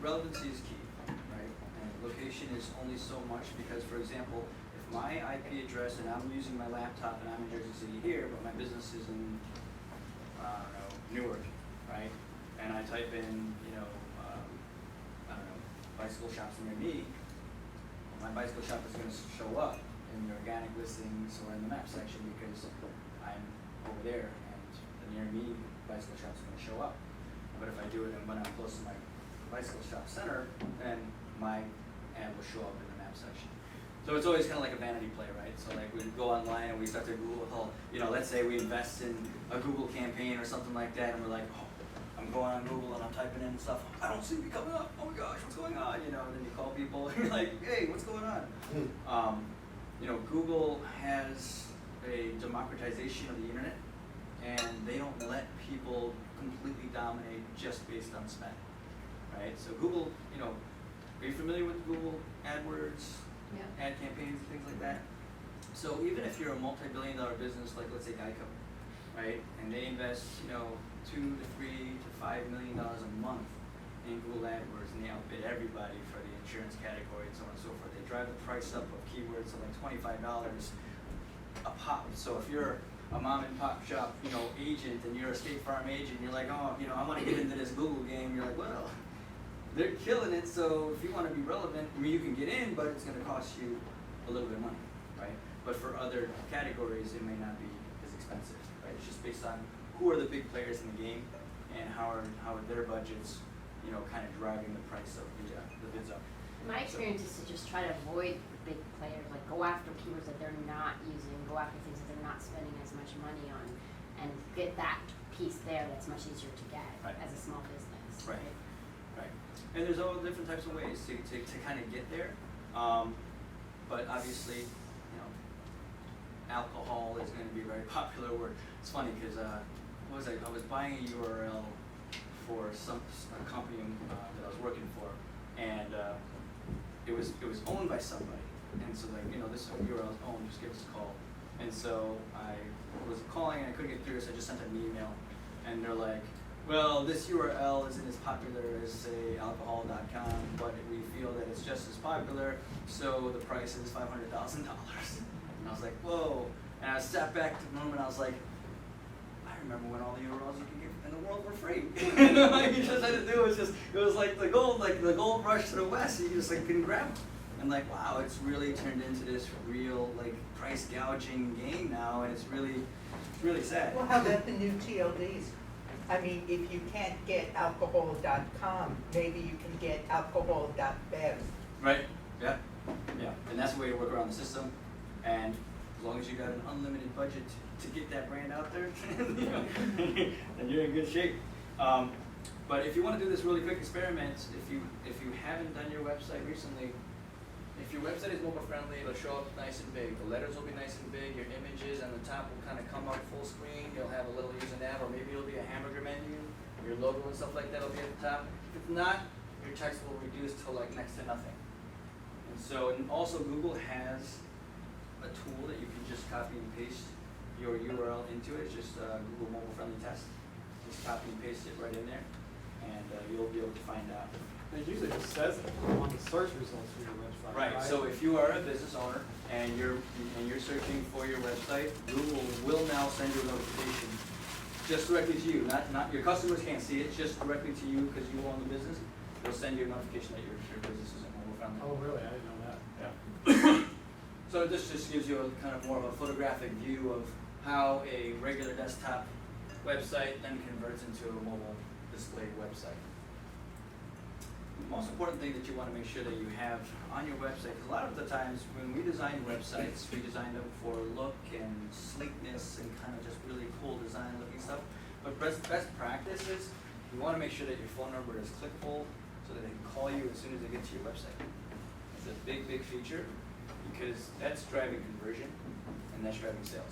Relevancy is key, right? And location is only so much because, for example, if my IP address, and I'm using my laptop and I'm in Jersey City here, but my business is in, I don't know, Newark, right? And I type in, you know, I don't know, bicycle shops near me, my bicycle shop is going to show up in the organic listings or in the map section because I'm over there, and the near me bicycle shop is going to show up. But if I do it when I'm close to my bicycle shop center, then my ad will show up in the map section. So it's always kind of like a vanity play, right? So like we go online and we start to Google, you know, let's say we invest in a Google campaign or something like that, and we're like, oh, I'm going on Google and I'm typing in stuff. I don't see me coming up. Oh my gosh, what's going on? You know, and then you call people and you're like, hey, what's going on? You know, Google has a democratization of the internet, and they don't let people completely dominate just based on spend, right? So Google, you know, are you familiar with Google AdWords, ad campaigns, things like that? So even if you're a multi-billion-dollar business, like let's say Geico, right, and they invest, you know, $2 to $3 to $5 million a month in Google AdWords, and they outbid everybody for the insurance category and so on and so forth. They drive the price up of keywords to like $25 a pop. So if you're a mom and pop shop, you know, agent, and you're a State Farm agent, you're like, oh, you know, I want to get into this Google game. You're like, well, they're killing it. So if you want to be relevant, I mean, you can get in, but it's going to cost you a little bit of money, right? But for other categories, it may not be as expensive, right? It's just based on who are the big players in the game and how are their budgets, you know, kind of driving the price of the bids up. My experience is to just try to avoid the big players, like go after keywords that they're not using, go after things that they're not spending as much money on, and get that piece there that's much easier to get Right. as a small business. Right. Right. And there's all different types of ways to kind of get there. But obviously, you know, alcohol is going to be a very popular word. It's funny because I was buying a URL for a company that I was working for, and it was owned by somebody, and so like, you know, this URL is owned, just give us a call. And so I was calling and I couldn't get through, so I just sent an email, and they're like, well, this URL isn't as popular as, say, alcohol.com, but we feel that it's just as popular, so the price is $500,000. And I was like, whoa. And I sat back to the moment, I was like, I remember when all the URLs you could get in the world were free. You know, all you just had to do was it was like the gold rush to the west, you just like couldn't grab them. And like, wow, it's really turned into this real like price gouging game now, and it's really sad. Well, how about the new TLDs? I mean, if you can't get alcohol.com, maybe you can get alcohol.bev. Right, yeah, yeah, and that's the way to work around the system, and as long as you got an unlimited budget to get that brand out there, you know, then you're in good shape. But if you want to do this really quick experiment, if you haven't done your website recently, if your website is mobile friendly, it'll show up nice and big. The letters will be nice and big. Your images on the top will kind of come up full screen. You'll have a little user nav, or maybe it'll be a hamburger menu. Your logo and stuff like that will be at the top. If it's not, your text will reduce to like next to nothing. And so, and also Google has a tool that you can just copy and paste your URL into it. It's just Google Mobile Friendly Test. Just copy and paste it right in there, and you'll be able to find out. It usually just says it on the search results for your website. Right. So if you are a business owner and you're searching for your website, Google will now send you a notification just directly to you. Not your customers can't see it, just directly to you because you own the business. They'll send you a notification that your business is mobile friendly. Oh, really? I didn't know that. Yeah. So this just gives you a kind of more of a photographic view of how a regular desktop website then converts into a mobile displayed website. The most important thing that you want to make sure that you have on your website, because a lot of the times when we design websites, we design them for look and sleekness and kind of just really cool design looking stuff. But best practice is you want to make sure that your phone number is clickable so that they can call you as soon as they get to your website. It's a big feature because that's driving conversion and that's driving sales.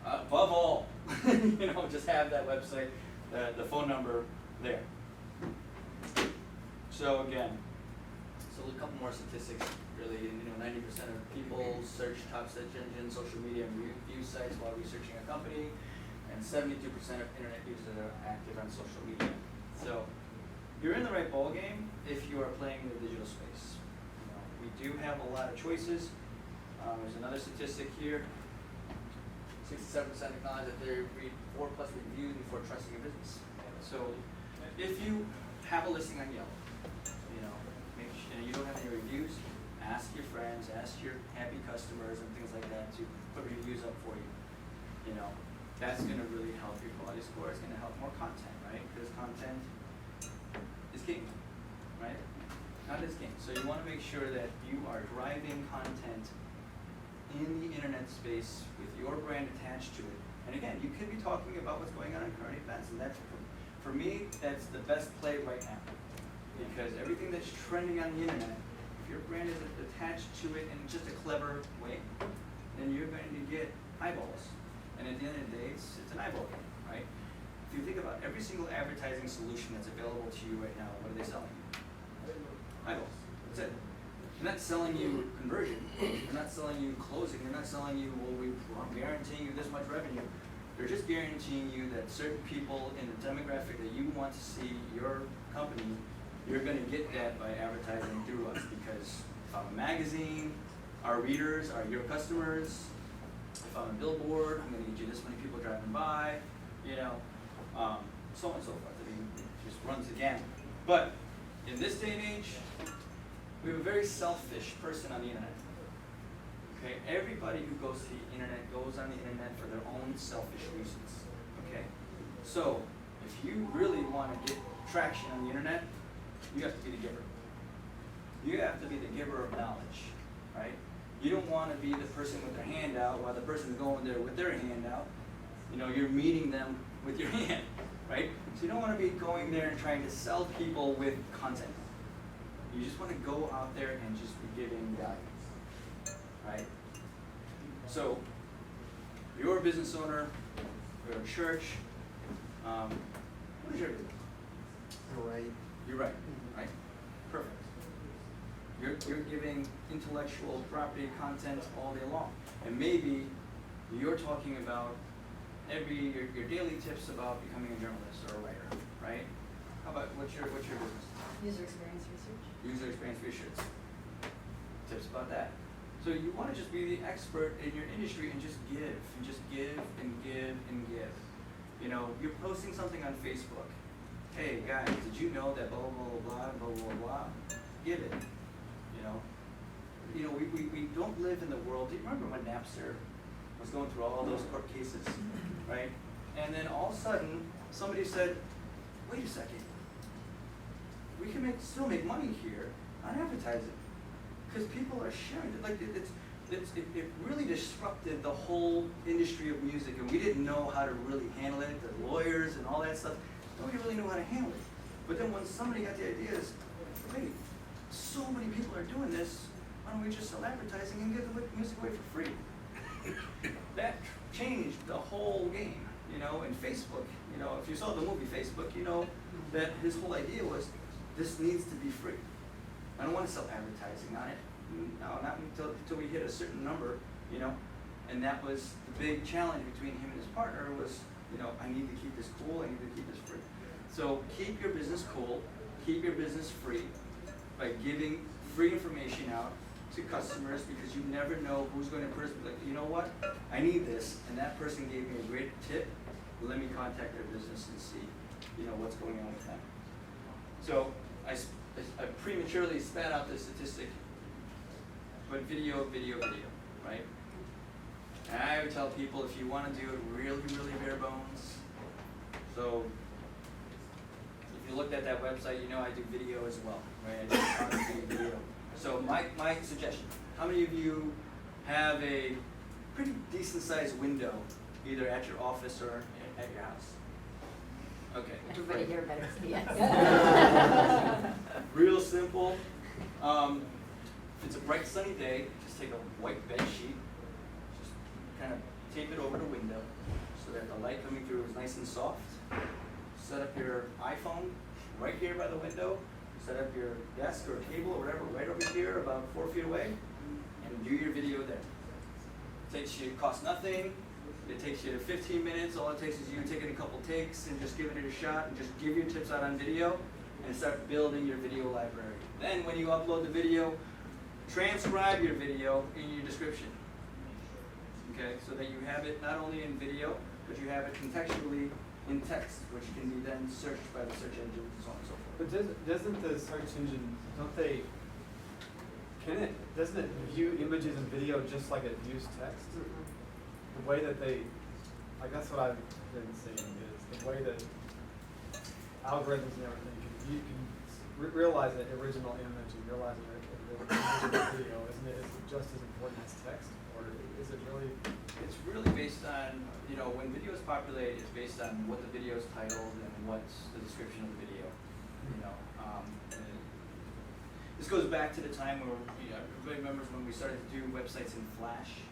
Above all, you know, just have that website, the phone number there. So again, so a couple more statistics. Really, you know, 90% of people search top search engines, social media, and review sites while researching a company, and 72% of internet users are active on social media. So you're in the right ball game if you are playing in the digital space. You know, we do have a lot of choices. There's another statistic here. 67% acknowledge that they read 4+ reviews before trusting a business. So if you have a listing on Yelp, you know, make sure you don't have any reviews, ask your friends, ask your happy customers and things like that to put reviews up for you. You know, that's going to really help your quality score. It's going to help more content, right? Because content is king, right? Content is king. So you want to make sure that you are driving content in the internet space with your brand attached to it. And again, you could be talking about what's going on in current events, and that's, for me, that's the best play right now. Because everything that's trending on the internet, if your brand is attached to it in just a clever way, then you're going to get eyeballs. And at the end of the day, it's an eyeball game, right? If you think about every single advertising solution that's available to you right now, what are they selling you? Eyeballs. That's it. They're not selling you conversion. They're not selling you closing. They're not selling you, well, we're guaranteeing you this much revenue. They're just guaranteeing you that certain people in the demographic that you want to see your company, you're going to get that by advertising through us. Because if I'm a magazine, our readers are your customers. If I'm a billboard, I'm going to get you this many people driving by, you know, so on and so forth. I mean, it just runs the gamut. But in this day and age, we have a very selfish person on the internet. Okay, everybody who goes to the internet goes on the internet for their own selfish reasons. Okay, so if you really want to get traction on the internet, you have to be the giver. You have to be the giver of knowledge, right? You don't want to be the person with their hand out while the person's going there with their hand out. You know, you're meeting them with your hand. right? So you don't want to be going there and trying to sell people with content. You just want to go out there and just be giving value, right? So, you're a business owner, you're a church, what is your business? Right. You're right, right? Perfect. You're giving intellectual property content all day long. And maybe you're talking about your daily tips about becoming a journalist or a writer, right? How about what's your business? User experience research. User experience research. Tips about that. So you want to just be the expert in your industry and just give and just give and give and give. You know, you're posting something on Facebook. Hey guys, did you know that blah blah blah blah blah blah blah? Give it. You know, we don't live in the world. Do you remember when Napster was going through all those court cases, right? And then all of a sudden, somebody said, wait a second, we can still make money here on advertising. Because people are sharing it. Like it really disrupted the whole industry of music, and we didn't know how to really handle it, the lawyers and all that stuff. Nobody really knew how to handle it. But then when somebody got the ideas, wait, so many people are doing this, why don't we just sell advertising and give the music away for free? That changed the whole game, you know, and Facebook, you know, if you saw the movie Facebook, you know that his whole idea was, this needs to be free. I don't want to sell advertising on it. No, not until we hit a certain number, you know, and that was the big challenge between him and his partner was, you know, I need to keep this cool, I need to keep this free. So keep your business cool, keep your business free by giving free information out to customers, because you never know who's going to be like, you know what, I need this, and that person gave me a great tip, let me contact their business and see, you know, what's going on with them. So I prematurely spat out this statistic, but video, right? And I would tell people, if you want to do it really, really bare bones, so if you looked at that website, you know I do video as well, right? I do photography, video. So my suggestion, how many of you have a pretty decent sized window, either at your office or at your house? Okay. Everybody here better see it. Real simple. If it's a bright sunny day, just take a white bed sheet, just kind of tape it over the window so that the light coming through is nice and soft. Set up your iPhone right here by the window. Set up your desk or table or whatever right over here, about 4 feet away, and do your video there. It costs nothing. It takes you 15 minutes. All it takes is you taking a couple takes and just giving it a shot, and just give your tips out on video and start building your video library. Then when you upload the video, transcribe your video in your description. Okay, so that you have it not only in video, but you have it contextually in text, which can be then searched by the search engine and so on and so forth. But doesn't the search engine, doesn't it view images and video just like it views text? The way that like that's what I've been seeing is the way that algorithms and everything, you can realize an original image and realize an original video, isn't it? Is it just as important as text, or is it really? It's really based on, you know, when videos populate, it's based on what the video is titled and what's the description of the video. You know, and this goes back to the time where everybody remembers when we started to do websites in Flash,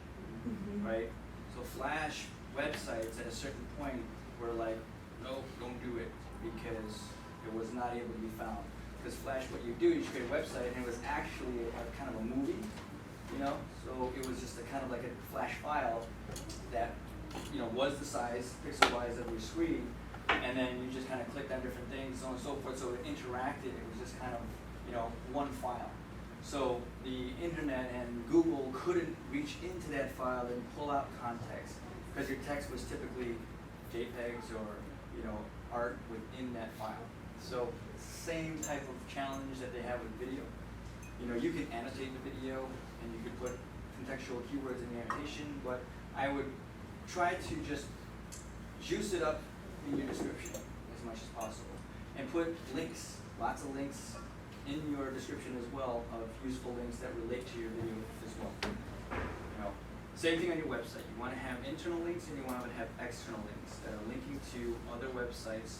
right? So Flash websites at a certain point were like, no, don't do it, because it was not able to be found. Because Flash, what you do, you create a website, and it was actually a kind of a movie, you know? So it was just a kind of like a Flash file that, you know, was the size, pixel-wise, of your screen, and then you just kind of clicked on different things, so on and so forth, so it interacted. It was just kind of, you know, one file. So the internet and Google couldn't reach into that file and pull out context, because your text was typically JPEGs or, you know, art within that file. So same type of challenge that they have with video. You know, you can annotate the video and you can put contextual keywords in the annotation, but I would try to just juice it up in your description as much as possible, and put links, lots of links in your description as well, of useful links that relate to your video as well. You know, Same thing on your website. You want to have internal links and you want to have external links that are linking to other websites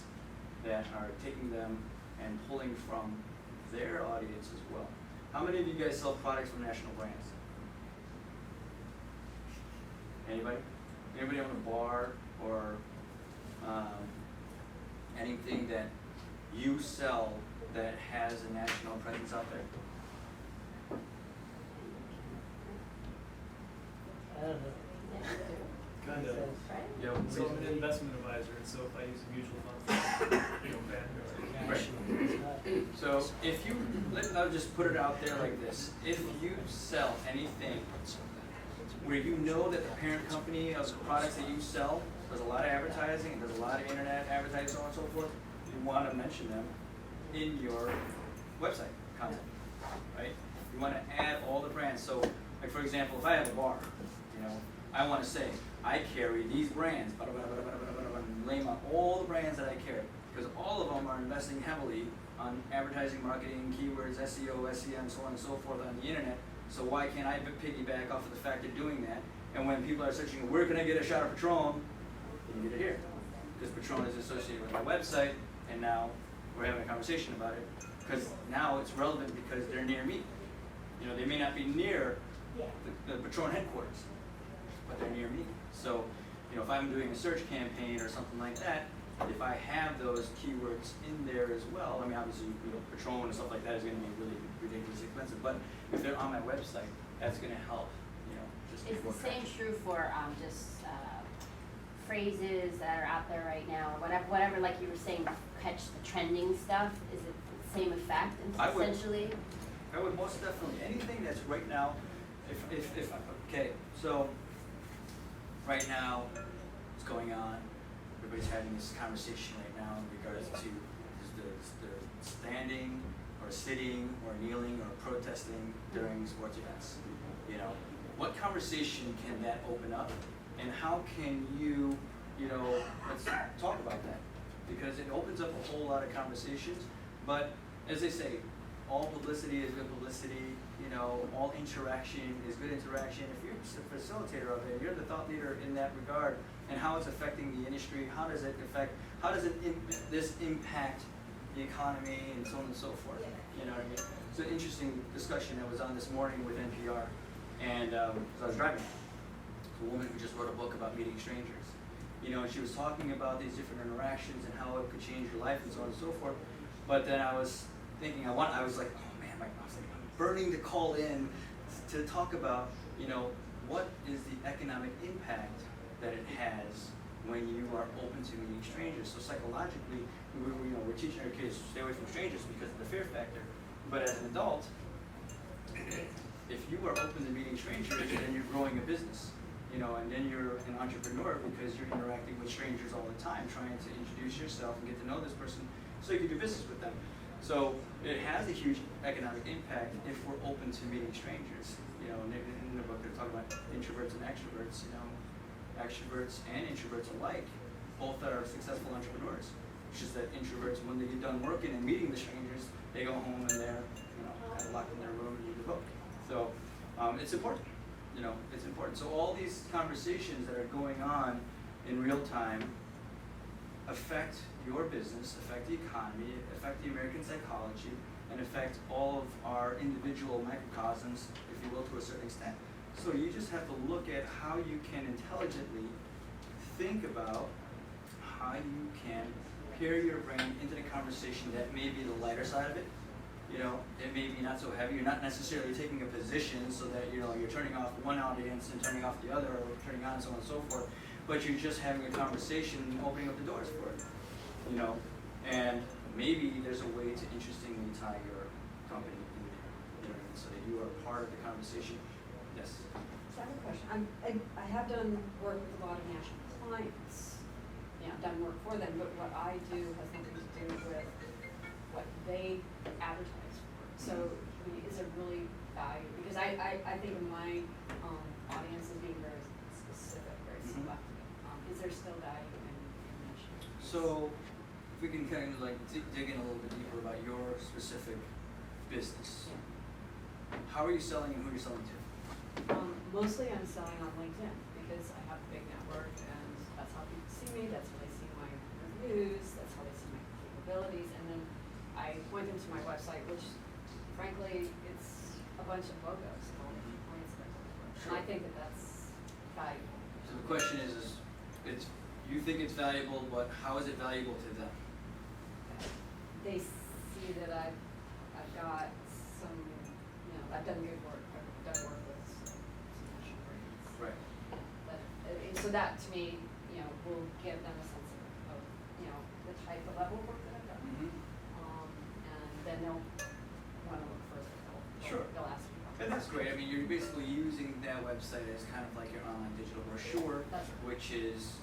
that are taking them and pulling from their audience as well. How many of you guys sell products from national brands? Anybody? Anybody own a bar or anything that you sell that has a national presence out there? Kind of. Right? Yo, So I'm an investment advisor, and so if I use a mutual fund, Right. So if you, I'll just put it out there like this. If you sell anything where you know that the parent company of the products that you sell does a lot of advertising and does a lot of internet advertising, so on and so forth, you want to mention them in your website content, right? You want to add all the brands. So, like for example, if I have a bar, I want to say, I carry these brands, and name out all the brands that I carry, because all of them are investing heavily on advertising, marketing, keywords, SEO, SEM, so on and so forth on the internet. So why can't I piggyback off of the fact of doing that? And when people are searching, where can I get a shot of Patron? You can get it here, because Patron is associated with my website, and now we're having a conversation about it, because now it's relevant because they're near me. They may not be near the Patron headquarters, but they're near me. So, if I'm doing a search campaign or something like that, if I have those keywords in there as well, I mean, obviously, Patron and stuff like that is going to be really ridiculously expensive, but if they're on my website, that's going to help, just Is get more the same traction. true for just phrases that are out there right now, or whatever, like you were saying, catch the trending stuff? Is it the same effect I would- essentially? I would most definitely, anything that's right now, okay, so, right now, what's going on, everybody's having this conversation right now in regards to the standing, or sitting, or kneeling, or protesting during sports events. What conversation can that open up, and how can you, let's talk about that, because it opens up a whole lot of conversations, but as they say, all publicity is good publicity, all interaction is good interaction. If you're the facilitator of it, you're the thought leader in that regard, and how it's affecting the industry, how does this impact the economy, and so on and so forth. You know what I mean? It's an interesting discussion that was on this morning with NPR, and as I was driving, a woman who just wrote a book about meeting strangers. And she was talking about these different interactions and how it could change your life and so on and so forth. But then I was thinking, I was like, oh man, I was like, I'm burning to call in to talk about, what is the economic impact that it has when you are open to meeting strangers. So psychologically, we're teaching our kids to stay away from strangers because of the fear factor. But as an adult, if you are open to meeting strangers, then you're growing a business, and then you're an entrepreneur because you're interacting with strangers all the time, trying to introduce yourself and get to know this person so you can do business with them. So it has a huge economic impact if we're open to meeting strangers. In the book they're talking about introverts and extroverts, extroverts and introverts alike, both are successful entrepreneurs. It's just that introverts, when they get done working and meeting the strangers, they go home and they're, kind of locked in their room and read the book. So it's important, it's important. So all these conversations that are going on in real time affect your business, affect the economy, affect the American psychology, and affect all of our individual microcosms, if you will, to a certain extent. So you just have to look at how you can intelligently think about how you can pair your brain into the conversation that may be the lighter side of it. It may be not so heavy. You're not necessarily taking a position so that you're turning off one audience and turning off the other, or turning on and so on and so forth. But you're just having a conversation and opening up the doors for it. And maybe there's a way to interestingly tie your company in there, so that you are part of the conversation. Yes. So I have a question. I have done work with a lot of national clients. I've done work for them, but what I do has nothing to do with what they advertise for. So, is there really value? Because I think of my audience as being very specific, very selective. Is there still value in national? So, if we can kind of dig in a little bit deeper about your specific business. How are you selling and who are you selling to? Mostly I'm selling on LinkedIn because I have a big network and that's how people see me, that's how they see my reviews, that's how they see my capabilities, and then I point them to my website, which frankly, it's a bunch of logos of all the clients that I work with. And I think that that's valuable. So the question is you think it's valuable, but how is it valuable to them? They see that I've got some, I've done good work, I've done work with some national brands. Right. So that to me, will give them a sense of, the type of level of work that I've done. Mm-hmm. And then they'll wanna look further, Sure. they'll ask me questions. And that's great. I mean, you're basically using that website as kind of like your online digital brochure, That's right. which is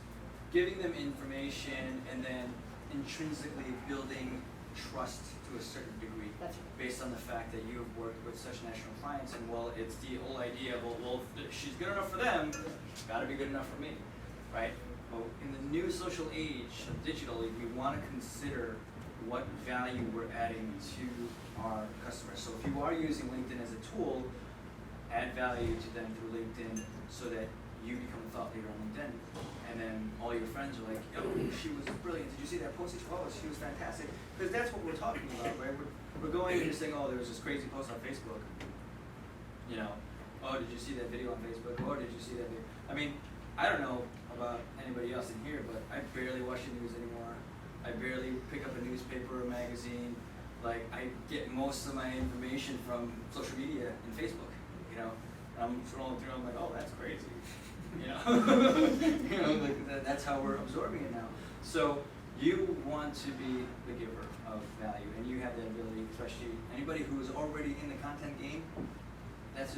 giving them information and then intrinsically building trust to a certain degree. That's right. Based on the fact that you have worked with such national clients, and well, it's the whole idea of, well, if she's good enough for them, gotta be good enough for me, right? Well, in the new social age of digital, we wanna consider what value we're adding to our customers. So if you are using LinkedIn as a tool, add value to them through LinkedIn so that you become a thought leader on LinkedIn. And then all your friends are like, yo, she was brilliant. Did you see that post? Oh, she was fantastic. Because that's what we're talking about, right? We're going and just saying, oh, there was this crazy post on Facebook. Oh, did you see that video on Facebook? Oh, did you see that video? I mean, I don't know about anybody else in here, but I barely watch the news anymore. I barely pick up a newspaper or magazine. Like, I get most of my information from social media and Facebook, And I'm scrolling through, I'm like, oh, that's crazy. That's how we're absorbing it now. So you want to be the giver of value, and you have that ability, especially anybody who is already in the content game. That's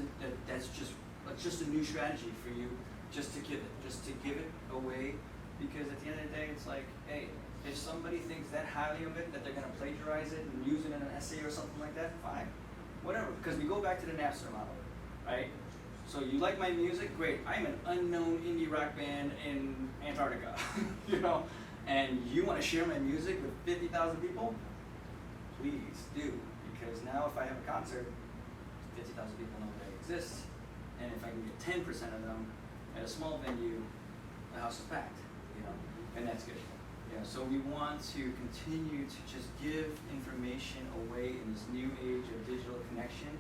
just a new strategy for you, just to give it away, because at the end of the day, it's like, hey, if somebody thinks that highly of it, that they're gonna plagiarize it and use it in an essay or something like that, fine, whatever. Because we go back to the Napster model, right? So you like my music? Great. I'm an unknown indie rock band in Antarctica, and you want to share my music with 50,000 people? Please do, because now if I have a concert, 50,000 people know that I exist, and if I can get 10% of them at a small venue, the house is packed, and that's good. So we want to continue to just give information away in this new age of digital connection,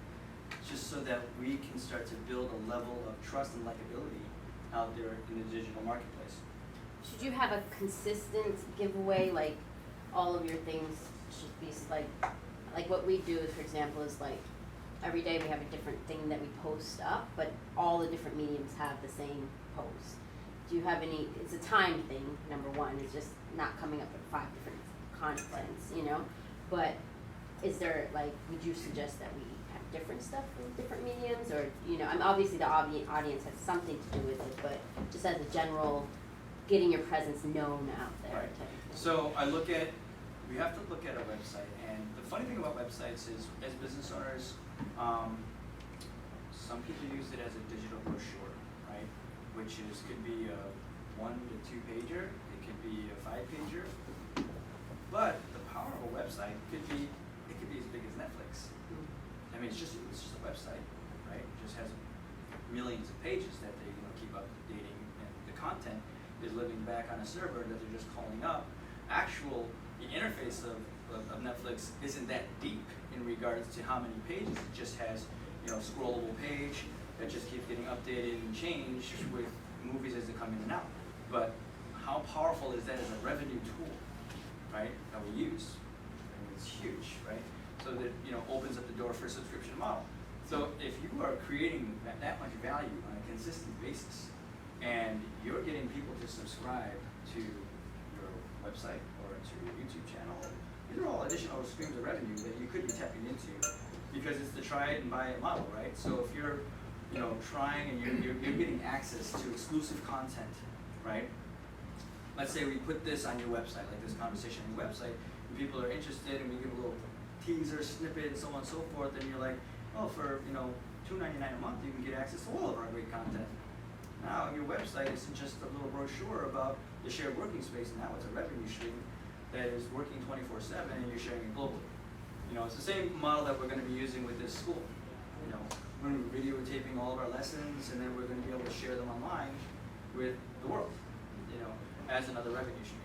just so that we can start to build a level of trust and likability out there in the digital marketplace. Should you have a consistent giveaway, like all of your things should be like what we do, for example, is like every day we have a different thing that we post up, but all the different mediums have the same post. Do you have any, it's a time thing, number one, it's just not coming up with 5 different contents, but is there, would you suggest that we have different stuff with different mediums, or, obviously the audience has something to do with it, but just as a general, getting your presence known out there Right. type of thing. So we have to look at a website, and the funny thing about websites is, as business owners, some people use it as a digital brochure, right? Which could be a 1 to 2 pager, it could be a 5-pager, but the power of a website could be as big as Netflix. I mean, it's just a website, right? It just has millions of pages that they keep updating, and the content is living back on a server that they're just calling up. The interface of Netflix isn't that deep in regards to how many pages. It just has, scrollable page that just keeps getting updated and changed with movies as they come in and out. But how powerful is that as a revenue tool, right, that we use? I mean, it's huge, right? So that, opens up the door for a subscription model. So if you are creating that much value on a consistent basis, and you're getting people to subscribe to your website or to your YouTube channel, these are all additional streams of revenue that you could be tapping into, because it's the try it and buy it model, right? So if you're, trying and you're getting access to exclusive content, right? Let's say we put this on your website, like this conversation on your website, and people are interested, and we give a little teaser, snippet, and so on and so forth, and you're like, oh, for $2.99 a month, you can get access to all of our great content. Now, your website isn't just a little brochure about the shared working space. Now it's a revenue stream that is working 24/7, and you're sharing it globally. It's the same model that we're going to be using with this school. we're gonna be videotaping all of our lessons, and then we're gonna be able to share them online with the world, you know, as another revenue stream.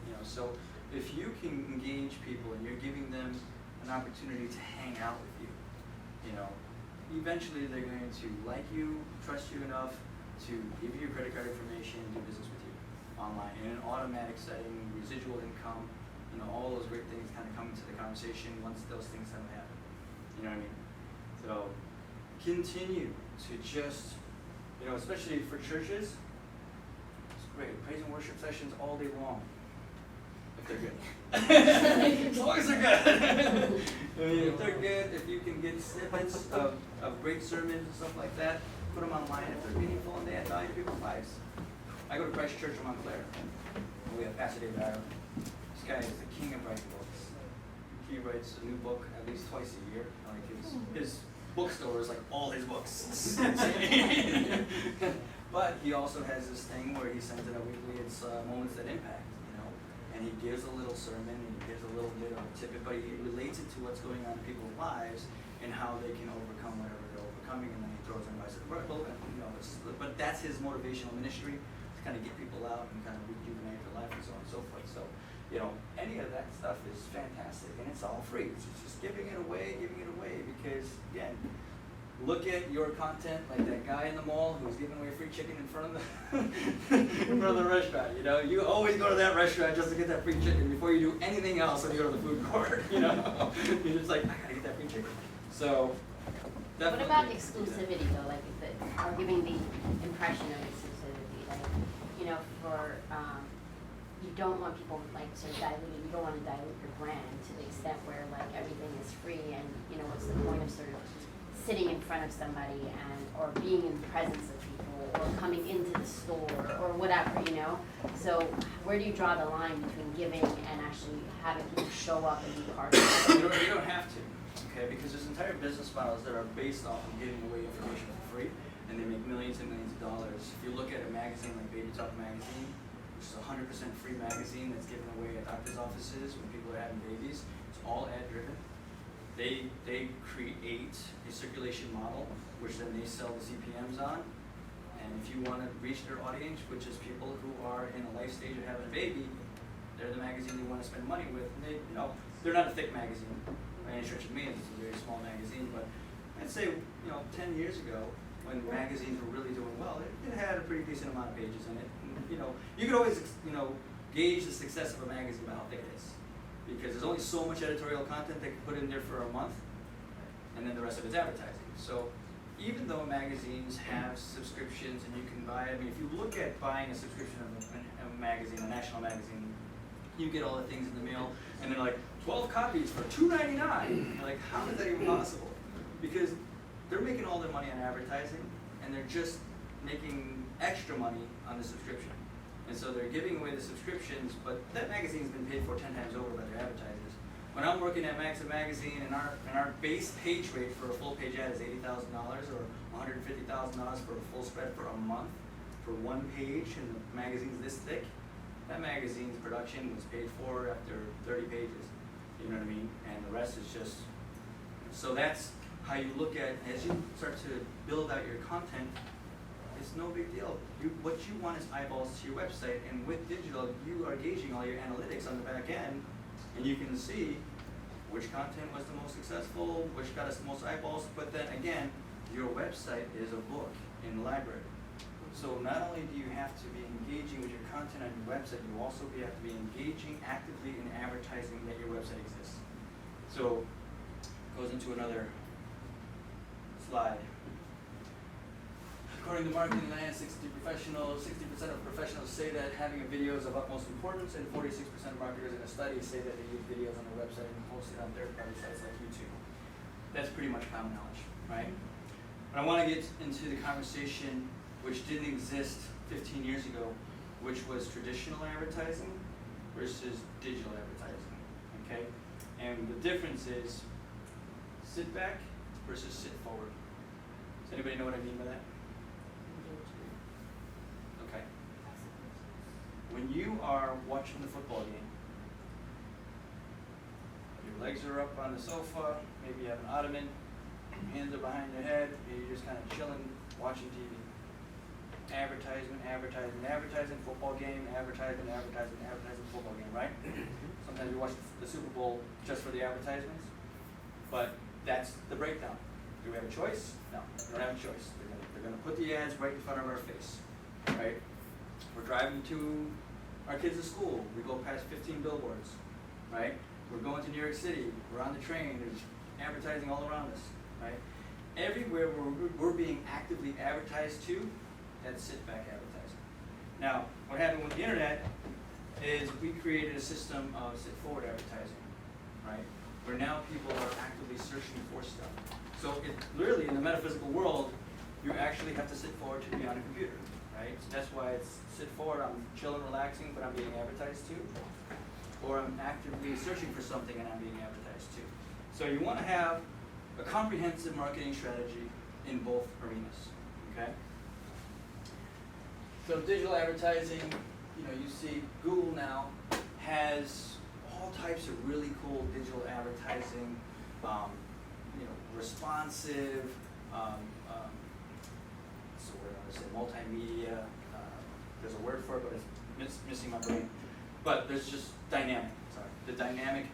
You know, so if you can engage people and you're giving them an opportunity to hang out with you, you know, eventually they're going to like you, trust you enough to give you your credit card information and do business with you online in an automatic setting, residual income, you know, all those great things kind of come into the conversation once those things have happened. You know what I mean? So continue to just, you know, especially for churches, it's great. Praise and worship sessions all day long. If they're good. As long as they're good. I mean, if they're good, if you can get snippets of great sermons and stuff like that, put them online if they're meaningful and they add value to people's lives. I go to Christ Church in Montclair. We have Pastor David Ireland. This guy is the king of writing books. He writes a new book at least twice a year. Like his bookstore is like all his books. It's insane. But he also has this thing where he sends it out weekly. It's Moments That Impact, you know. And he gives a little sermon and he gives a little bit of a tidbit, but he relates it to what's going on in people's lives and how they can overcome whatever they're overcoming. And then he throws in advice at the vertical, and you know, but that's his motivational ministry to kind of get people out and kind of rejuvenate their life and so on and so forth. So, you know, any of that stuff is fantastic and it's all free. It's just giving it away because again, look at your content like that guy in the mall who's giving away free chicken in front of the restaurant. You know, you always go to that restaurant just to get that free chicken before you do anything else when you go to the food court. You know, you're just like, I gotta get that free chicken. So, What definitely. about exclusivity though, like or giving the impression of exclusivity, like, you know, for, you don't want people like sort of diluting, you don't want to dilute your brand to the extent where like everything is free and, you know, what's the point of sort of sitting in front of somebody and, or being in the presence of people or coming into the store or whatever, you know? So where do you draw the line between giving and actually having people show up and be part of it? You don't have to, okay? Because there's entire business models that are based off of giving away information for free, and they make millions and millions of dollars. If you look at a magazine like Baby Talk magazine, which is a 100% free magazine that's given away at doctor's offices when people are having babies, it's all ad driven. They create a circulation model, which then they sell the CPMs on. And if you want to reach their audience, which is people who are in a life stage of having a baby, they're the magazine you want to spend money with. And they, you know, they're not a thick magazine by any stretch of the means. It's a very small magazine, but I'd say, you know, 10 years ago, when magazines were really doing well, it had a pretty decent amount of pages in it. And, you know, you could always, you know, gauge the success of a magazine by how thick it is. Because there's only so much editorial content they can put in there for a month, and then the rest of it's advertising. So even though magazines have subscriptions and you can buy, I mean, if you look at buying a subscription of a magazine, a national magazine, you get all the things in the mail, and they're like, 12 copies for $2.99. You're like, how is that even possible? Because they're making all their money on advertising, and they're just making extra money on the subscription. And so they're giving away the subscriptions, but that magazine's been paid for 10 times over by their advertisers. When I'm working at Maxim Magazine and our base page rate for a full page ad is $80,000 or $150,000 for a full spread for a month for one page, and the magazine's this thick, that magazine's production was paid for after 30 pages. You know what I mean? And the rest is just, so that's how you look at, as you start to build out your content, it's no big deal. What you want is eyeballs to your website, and with digital, you are gauging all your analytics on the back end, and you can see which content was the most successful, which got us the most eyeballs, but then again, your website is a book in the library. So not only do you have to be engaging with your content on your website, you also have to be engaging actively in advertising that your website exists. So, goes into another slide. According to Marketing Alliance, 60% of professionals say that having a video is of utmost importance, and 46% of marketers in a study say that they use videos on their website and post it on third-party sites like YouTube. That's pretty much common knowledge, right? But I want to get into the conversation which didn't exist 15 years ago, which was traditional advertising versus digital advertising, okay? And the difference is sit back versus sit forward. Does anybody know what I mean by that? Okay. When you are watching the football game, your legs are up on the sofa, maybe you have an ottoman, hands are behind your head, and you're just kind of chilling, watching TV. Advertisement, advertisement, advertising, football game, advertisement, advertisement, advertising, football game, right? Sometimes we watch the Super Bowl just for the advertisements, but that's the breakdown. Do we have a choice? No, we don't have a choice. They're gonna put the ads right in front of our face, right? We're driving to our kids' school, we go past 15 billboards, right? We're going to New York City, we're on the train, there's advertising all around us, right? Everywhere we're being actively advertised to, that's sit-back advertising. Now, what happened with the internet is we created a system of sit-forward advertising, right? Where now people are actively searching for stuff. So it literally, in the metaphysical world, you actually have to sit forward to be on a computer, right? So that's why it's sit forward, I'm chilling, relaxing, but I'm being advertised to. Or I'm actively searching for something and I'm being advertised to. So you want to have a comprehensive marketing strategy in both arenas, okay? So digital advertising, you see Google now has all types of really cool digital advertising, responsive, what's the word I want to say, multimedia, there's a word for it, but it's missing my brain. But there's just dynamic, the dynamic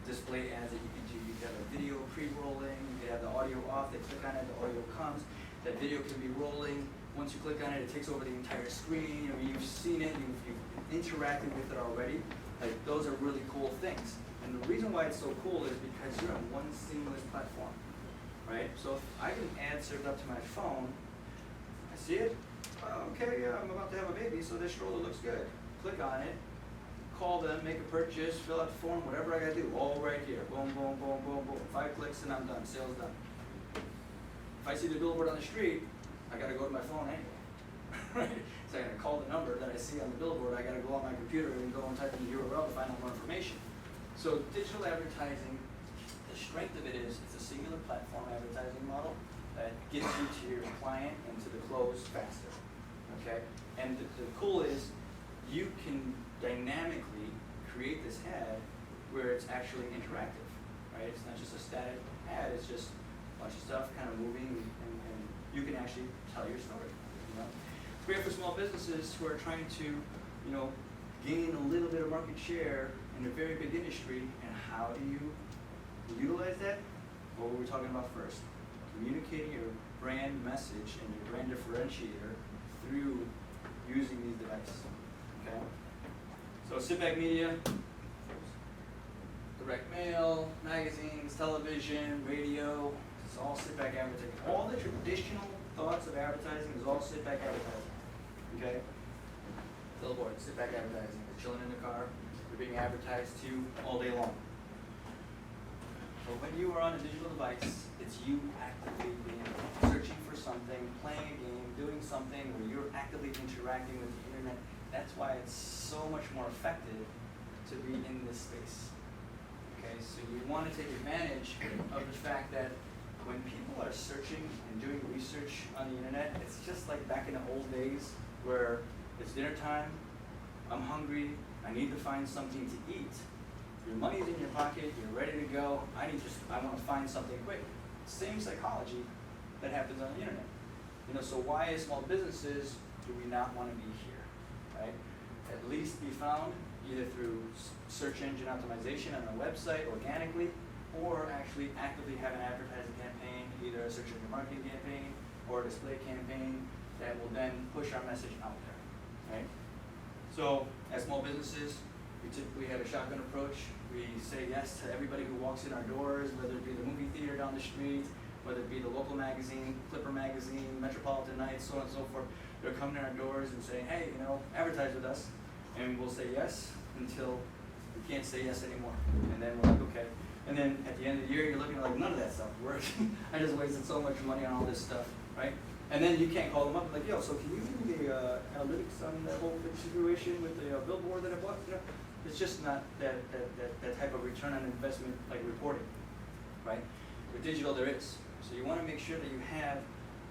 display ads that you can do. You have a video pre-rolling, you have the audio off, they click on it, the audio comes, that video can be rolling. Once you click on it, it takes over the entire screen. I mean, you've seen it, you've interacted with it already. Like, those are really cool things. And the reason why it's so cool is because you're on one seamless platform, right? So if I get an ad served up to my phone, I see it, okay, yeah, I'm about to have a baby, so this stroller looks good. Click on it, call them, make a purchase, fill out the form, whatever I gotta do, all right here. Boom, boom, boom, boom, boom. 5 clicks and I'm done, sales done. If I see the billboard on the street, I gotta go to my phone anyway, right? So I gotta call the number that I see on the billboard, I gotta go on my computer and go and type in the URL to find out more information. So digital advertising, the strength of it is it's a singular platform advertising model that gets you to your client and to the close faster, okay? And the cool is you can dynamically create this ad where it's actually interactive, right? It's not just a static ad, it's just a bunch of stuff kind of moving and you can actually tell your story, It's great for small businesses who are trying to, gain a little bit of market share in a very big industry, and how do you utilize that? What were we talking about first? Communicating your brand message and your brand differentiator through using these devices, okay? So sit-back media, direct mail, magazines, television, radio, it's all sit-back advertising. All the traditional thoughts of advertising is all sit-back advertising, okay? Billboard, sit-back advertising, you're chilling in the car, you're being advertised to all day long. But when you are on a digital device, it's you actively searching for something, playing a game, doing something where you're actively interacting with the internet. That's why it's so much more effective to be in this space. Okay, so you want to take advantage of the fact that when people are searching and doing research on the internet, it's just like back in the old days where it's dinner time, I'm hungry, I need to find something to eat. Your money's in your pocket, you're ready to go, I want to find something quick. Same psychology that happens on the internet. So why as small businesses do we not want to be here, right? At least be found either through search engine optimization on a website organically, or actually actively have an advertising campaign, either a search engine marketing campaign or a display campaign that will then push our message out there, right? So as small businesses, we typically have a shotgun approach. We say yes to everybody who walks in our doors, whether it be the movie theater down the street, whether it be the local magazine, Clipper magazine, Metropolitan Nights, so on and so forth. They're coming to our doors and saying, hey, advertise with us. And we'll say yes until we can't say yes anymore. And then we're like, okay. And then at the end of the year, you're looking like none of that stuff worked. I just wasted so much money on all this stuff, right? And then you can't call them up and like, yo, so can you give me the analytics on that whole situation with the billboard that I bought? It's just not that type of return on investment like reporting, right? With digital, there is. So you want to make sure that you have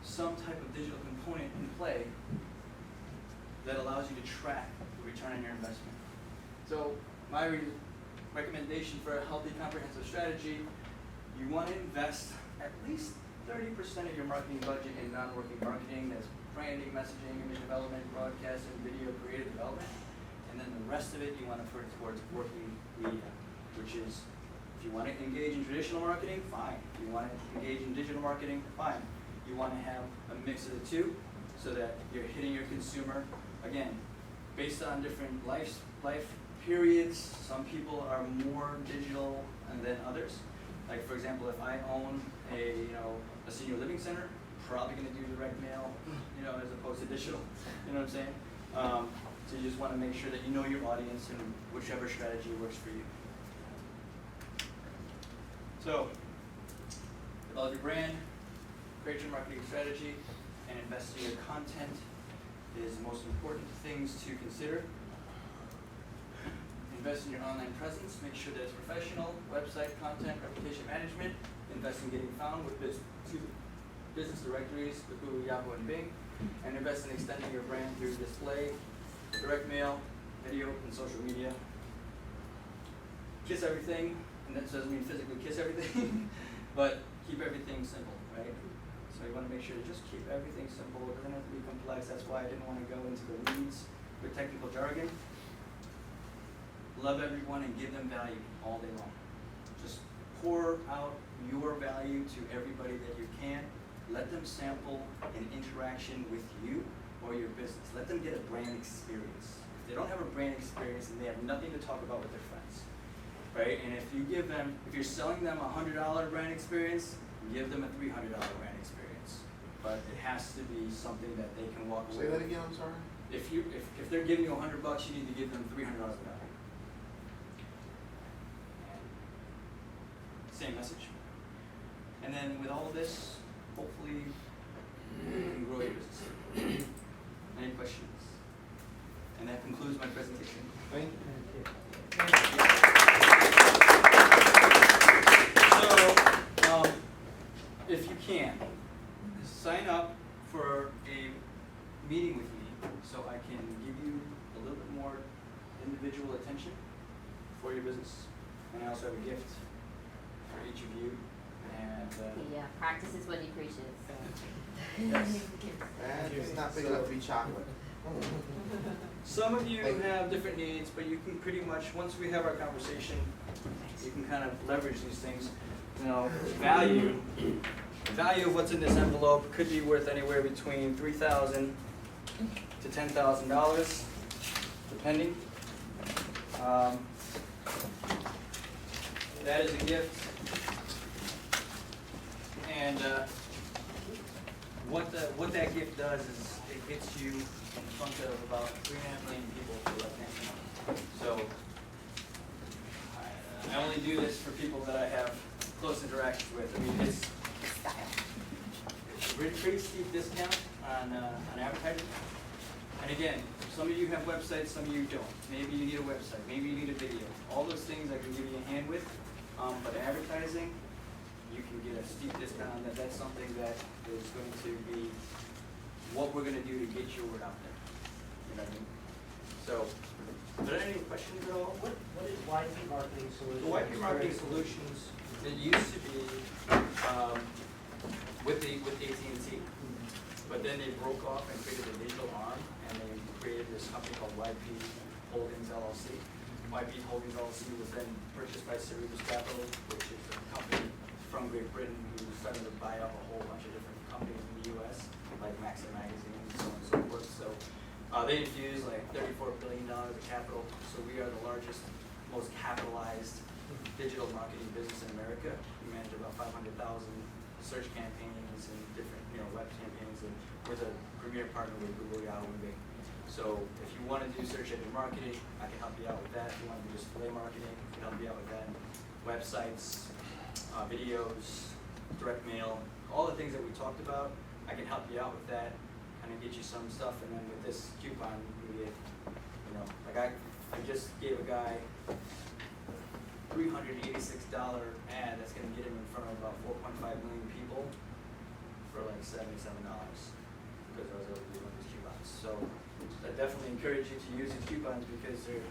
some type of digital component in play that allows you to track the return on your investment. So my recommendation for a healthy, comprehensive strategy, you want to invest at least 30% of your marketing budget in non-working marketing. That's branding, messaging, image development, broadcasting, video, creative development. And then the rest of it you want to put towards working media, which is, if you want to engage in traditional marketing, fine. If you want to engage in digital marketing, fine. You want to have a mix of the two so that you're hitting your consumer, again, based on different life periods. Some people are more digital than others. Like, for example, if I own a senior living center, probably going to do direct mail, as opposed to digital. You know what I'm saying? So you just want to make sure that you know your audience and whichever strategy works for you. So, develop your brand, create your marketing strategy, and invest in your content is the most important things to consider. Invest in your online presence, make sure that it's professional, website, content, reputation management. Invest in getting found with business directories with Google, Yahoo, and Bing. And invest in extending your brand through display, direct mail, video, and social media. Kiss everything, and that doesn't mean physically kiss everything, but keep everything simple, right? So you want to make sure to just keep everything simple. It doesn't have to be complex. That's why I didn't want to go into the weeds with technical jargon. Love everyone and give them value all day long. Just pour out your value to everybody that you can. Let them sample an interaction with you or your business. Let them get a brand experience. If they don't have a brand experience, then they have nothing to talk about with their friends, right? And if you're selling them a $100 brand experience, give them a $300 brand experience. But it has to be something that they can walk away with. Say that again, I'm sorry? If they're giving you $100, you need to give them $300 of value. Same message. And then with all of this, hopefully you can grow your business. Any questions? And that concludes my presentation. Thank So, if you can, sign up for a meeting with me so I can give you a little bit more individual attention for your business. And I also have a gift for each of you. And He practices what he preaches. yes. And it's not big enough to be chocolate. Some of you have different needs, but you can pretty much, once we have our conversation, you can kind of leverage these things. Value of what's in this envelope could be worth anywhere between $3,000 to $10,000, depending. That is a gift. And what that gift does is it gets you in front of about 3.5 million people for Left National. So I only do this for people that I have close interactions with. I mean, it's a pretty steep discount on advertising. And again, some of you have websites, some of you don't. Maybe you need a website, maybe you need a video. All those things I can give you a hand with. But advertising, you can get a steep discount on that. That's something that is going to be what we're going to do to get your word out there. You know what I mean? So, are there any questions at all? What is YP Marketing Solutions? The YP Marketing Solutions, it used to be with AT&T, but then they broke off and created a digital arm, and they created this company called YP Holdings LLC. YP Holdings LLC was then purchased by Cerberus Capital, which is a company from Great Britain who started to buy up a whole bunch of different companies in the U.S., like Maxim Magazine and so on and so forth. So they infused like $34 billion of capital. So we are the largest, most capitalized digital marketing business in America. We manage about 500,000 search campaigns and different web campaigns, and we're the premier partner with Google, Yahoo, and Bing. So if you want to do search engine marketing, I can help you out with that. If you want to do display marketing, I can help you out with that. Websites, videos, direct mail, all the things that we talked about, I can help you out with that, kind of get you some stuff, and then with this coupon, you can get, like I just gave a guy $386 ad that's going to get him in front of about 4.5 million people for like $77 because I was able to do these coupons. So I definitely encourage you to use these coupons because they're,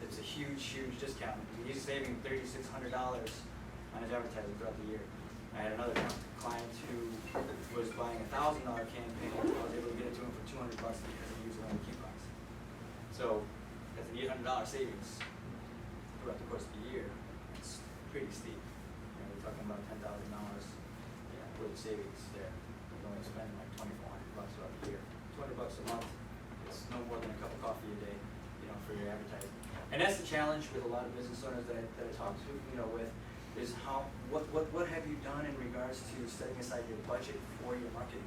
it's a huge, huge discount. He's saving $3,600 on his advertising throughout the year. I had another client who was buying $1,000 campaign, I was able to get it to him for $200 because he used only coupons. So that's an $800 savings throughout the course of the year. It's pretty steep. You know, we're talking about $10,000 worth of savings there. You're only spending like $2,400 throughout the year. $200 a month, it's no more than a cup of coffee a day, you know, for your advertising. And that's the challenge with a lot of business owners that I talk to, you know, with, is what have you done in regards to setting aside your budget for your marketing?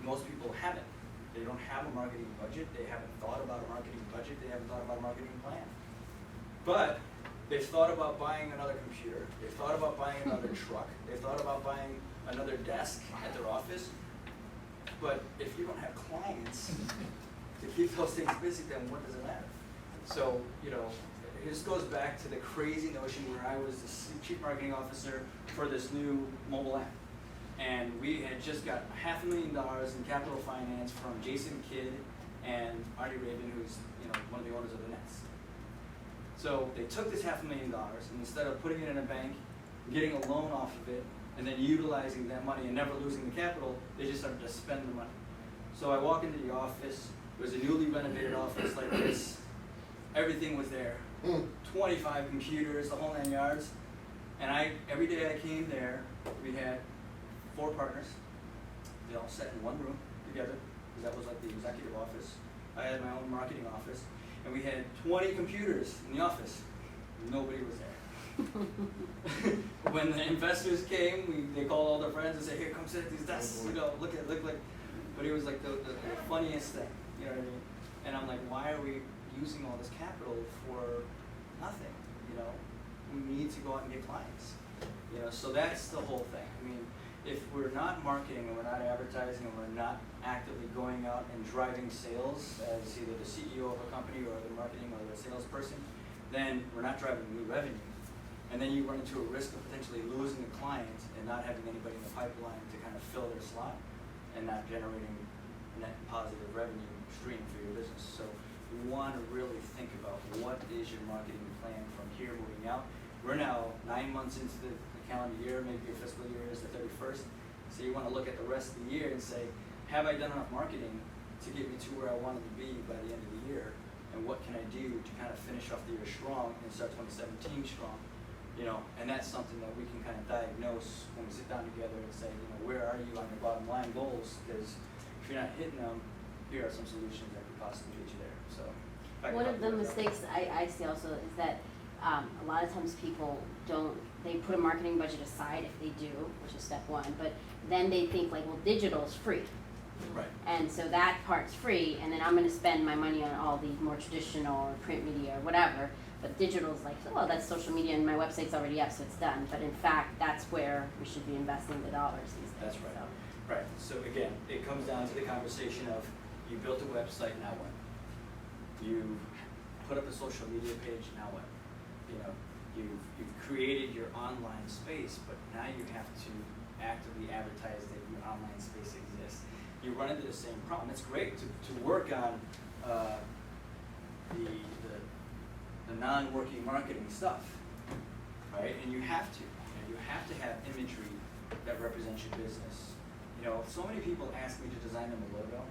Most people haven't. They don't have a marketing budget, they haven't thought about a marketing budget, they haven't thought about a marketing plan. But they've thought about buying another computer, they've thought about buying another truck, they've thought about buying another desk at their office. But if you don't have clients to keep those things busy, then what does it matter? So, you know, this goes back to the crazy notion where I was the chief marketing officer for this new mobile app. And we had just got $500,000 in capital finance from Jason Kidd and Artie Raven, who's, you know, one of the owners of the Nets. So they took this $500,000 and instead of putting it in a bank, getting a loan off of it, and then utilizing that money and never losing the capital, they just started to spend the money. So I walk into the office, it was a newly renovated office like this, everything was there. 25 computers, the whole 9 yards. And every day I came there, we had 4 partners. They all sat in one room together, because that was like the executive office. I had my own marketing office. And we had 20 computers in the office. Nobody was there. When the investors came, they called all their friends and said, "Here, come sit at these desks. You know, look like." But it was like the funniest thing. You know what I mean? And I'm like, why are we using all this capital for nothing? You know, we need to go out and get clients. You know, so that's the whole thing. I mean, if we're not marketing and we're not advertising and we're not actively going out and driving sales as either the CEO of a company or the marketing or the salesperson, then we're not driving new revenue. And then you run into a risk of potentially losing a client and not having anybody in the pipeline to kind of fill their slot and not generating net positive revenue stream for your business. So you want to really think about what is your marketing plan from here moving out. We're now 9 months into the calendar year, maybe your fiscal year is the 31st. So you want to look at the rest of the year and say, have I done enough marketing to get me to where I wanted to be by the end of the year? And what can I do to kind of finish off the year strong and start 2017 strong? You know, and that's something that we can kind of diagnose when we sit down together and say, you know, where are you on your bottom line goals? Because if you're not hitting them, here are some solutions that could possibly get you there. So One of the mistakes I see also is that a lot of times people they put a marketing budget aside if they do, which is step one, but then they think like, well, digital's free. Right. And so that part's free, and then I'm going to spend my money on all the more traditional or print media or whatever. But digital's like, oh, that's social media and my website's already up, so it's done. But in fact, that's where we should be investing the dollars these days. That's right. So. Right. So again, it comes down to the conversation of you built a website, now what? You put up a social media page, now what? You know, you've created your online space, but now you have to actively advertise that your online space exists. You run into the same problem. It's great to work on the non-working marketing stuff, right? And you have to. You have to have imagery that represents your business. You know, so many people ask me to design them a logo,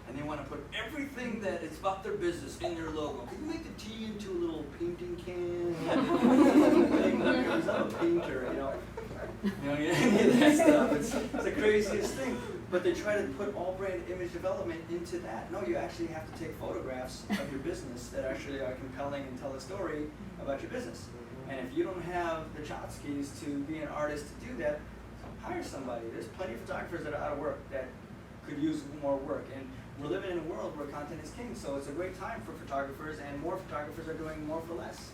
and they want to put everything that is about their business in their logo. Can you make the T into a little painting can? Thing that comes out of a painter, you know, any of that stuff. It's the craziest thing. But they try to put all brand image development into that. No, you actually have to take photographs of your business that actually are compelling and tell a story about your business. And if you don't have the chotskis to be an artist to do that, hire somebody. There's plenty of photographers that are out of work that could use more work. And we're living in a world where content is king, so it's a great time for photographers, and more photographers are doing more for less.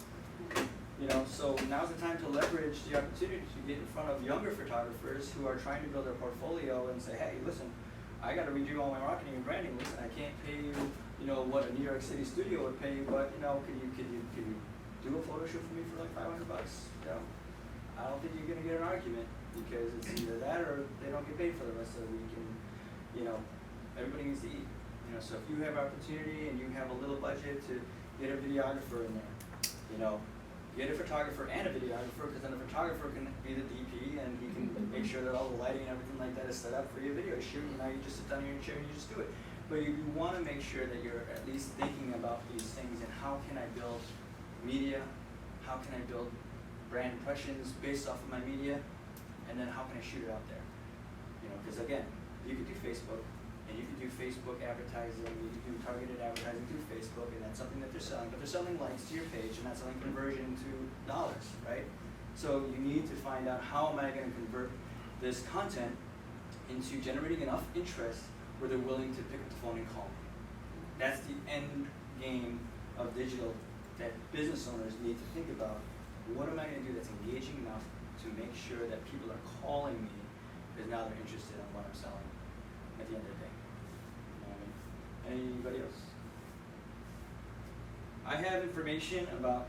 You know, so now's the time to leverage the opportunity to get in front of younger photographers who are trying to build their portfolio and say, hey, listen, I got to redo all my marketing and branding. Listen, I can't pay you, you know, what a New York City studio would pay you, but you know, can you do a photo shoot for me for like $500? You know, I don't think you're gonna get an argument because it's either that or they don't get paid for the rest of the week, and you know, everybody needs to eat. You know, so if you have opportunity and you have a little budget to get a videographer in there, you know. Get a photographer and a videographer, because then the photographer can be the DP and he can make sure that all the lighting and everything like that is set up for your video shoot, and now you just sit down in your chair and you just do it. But you wanna make sure that you're at least thinking about these things and how can I build media, how can I build brand impressions based off of my media, and then how can I shoot it out there? You know, because again, you could do Facebook, and you could do Facebook advertising, you could do targeted advertising through Facebook, and that's something that they're selling, but they're selling likes to your page and not selling conversion to dollars, right? So you need to find out how am I gonna convert this content into generating enough interest where they're willing to pick up the phone and call me. That's the end game of digital that business owners need to think about. What am I gonna do that's engaging enough to make sure that people are calling me because now they're interested in what I'm selling at the end of the day. You know what I mean? Anybody else? I have information about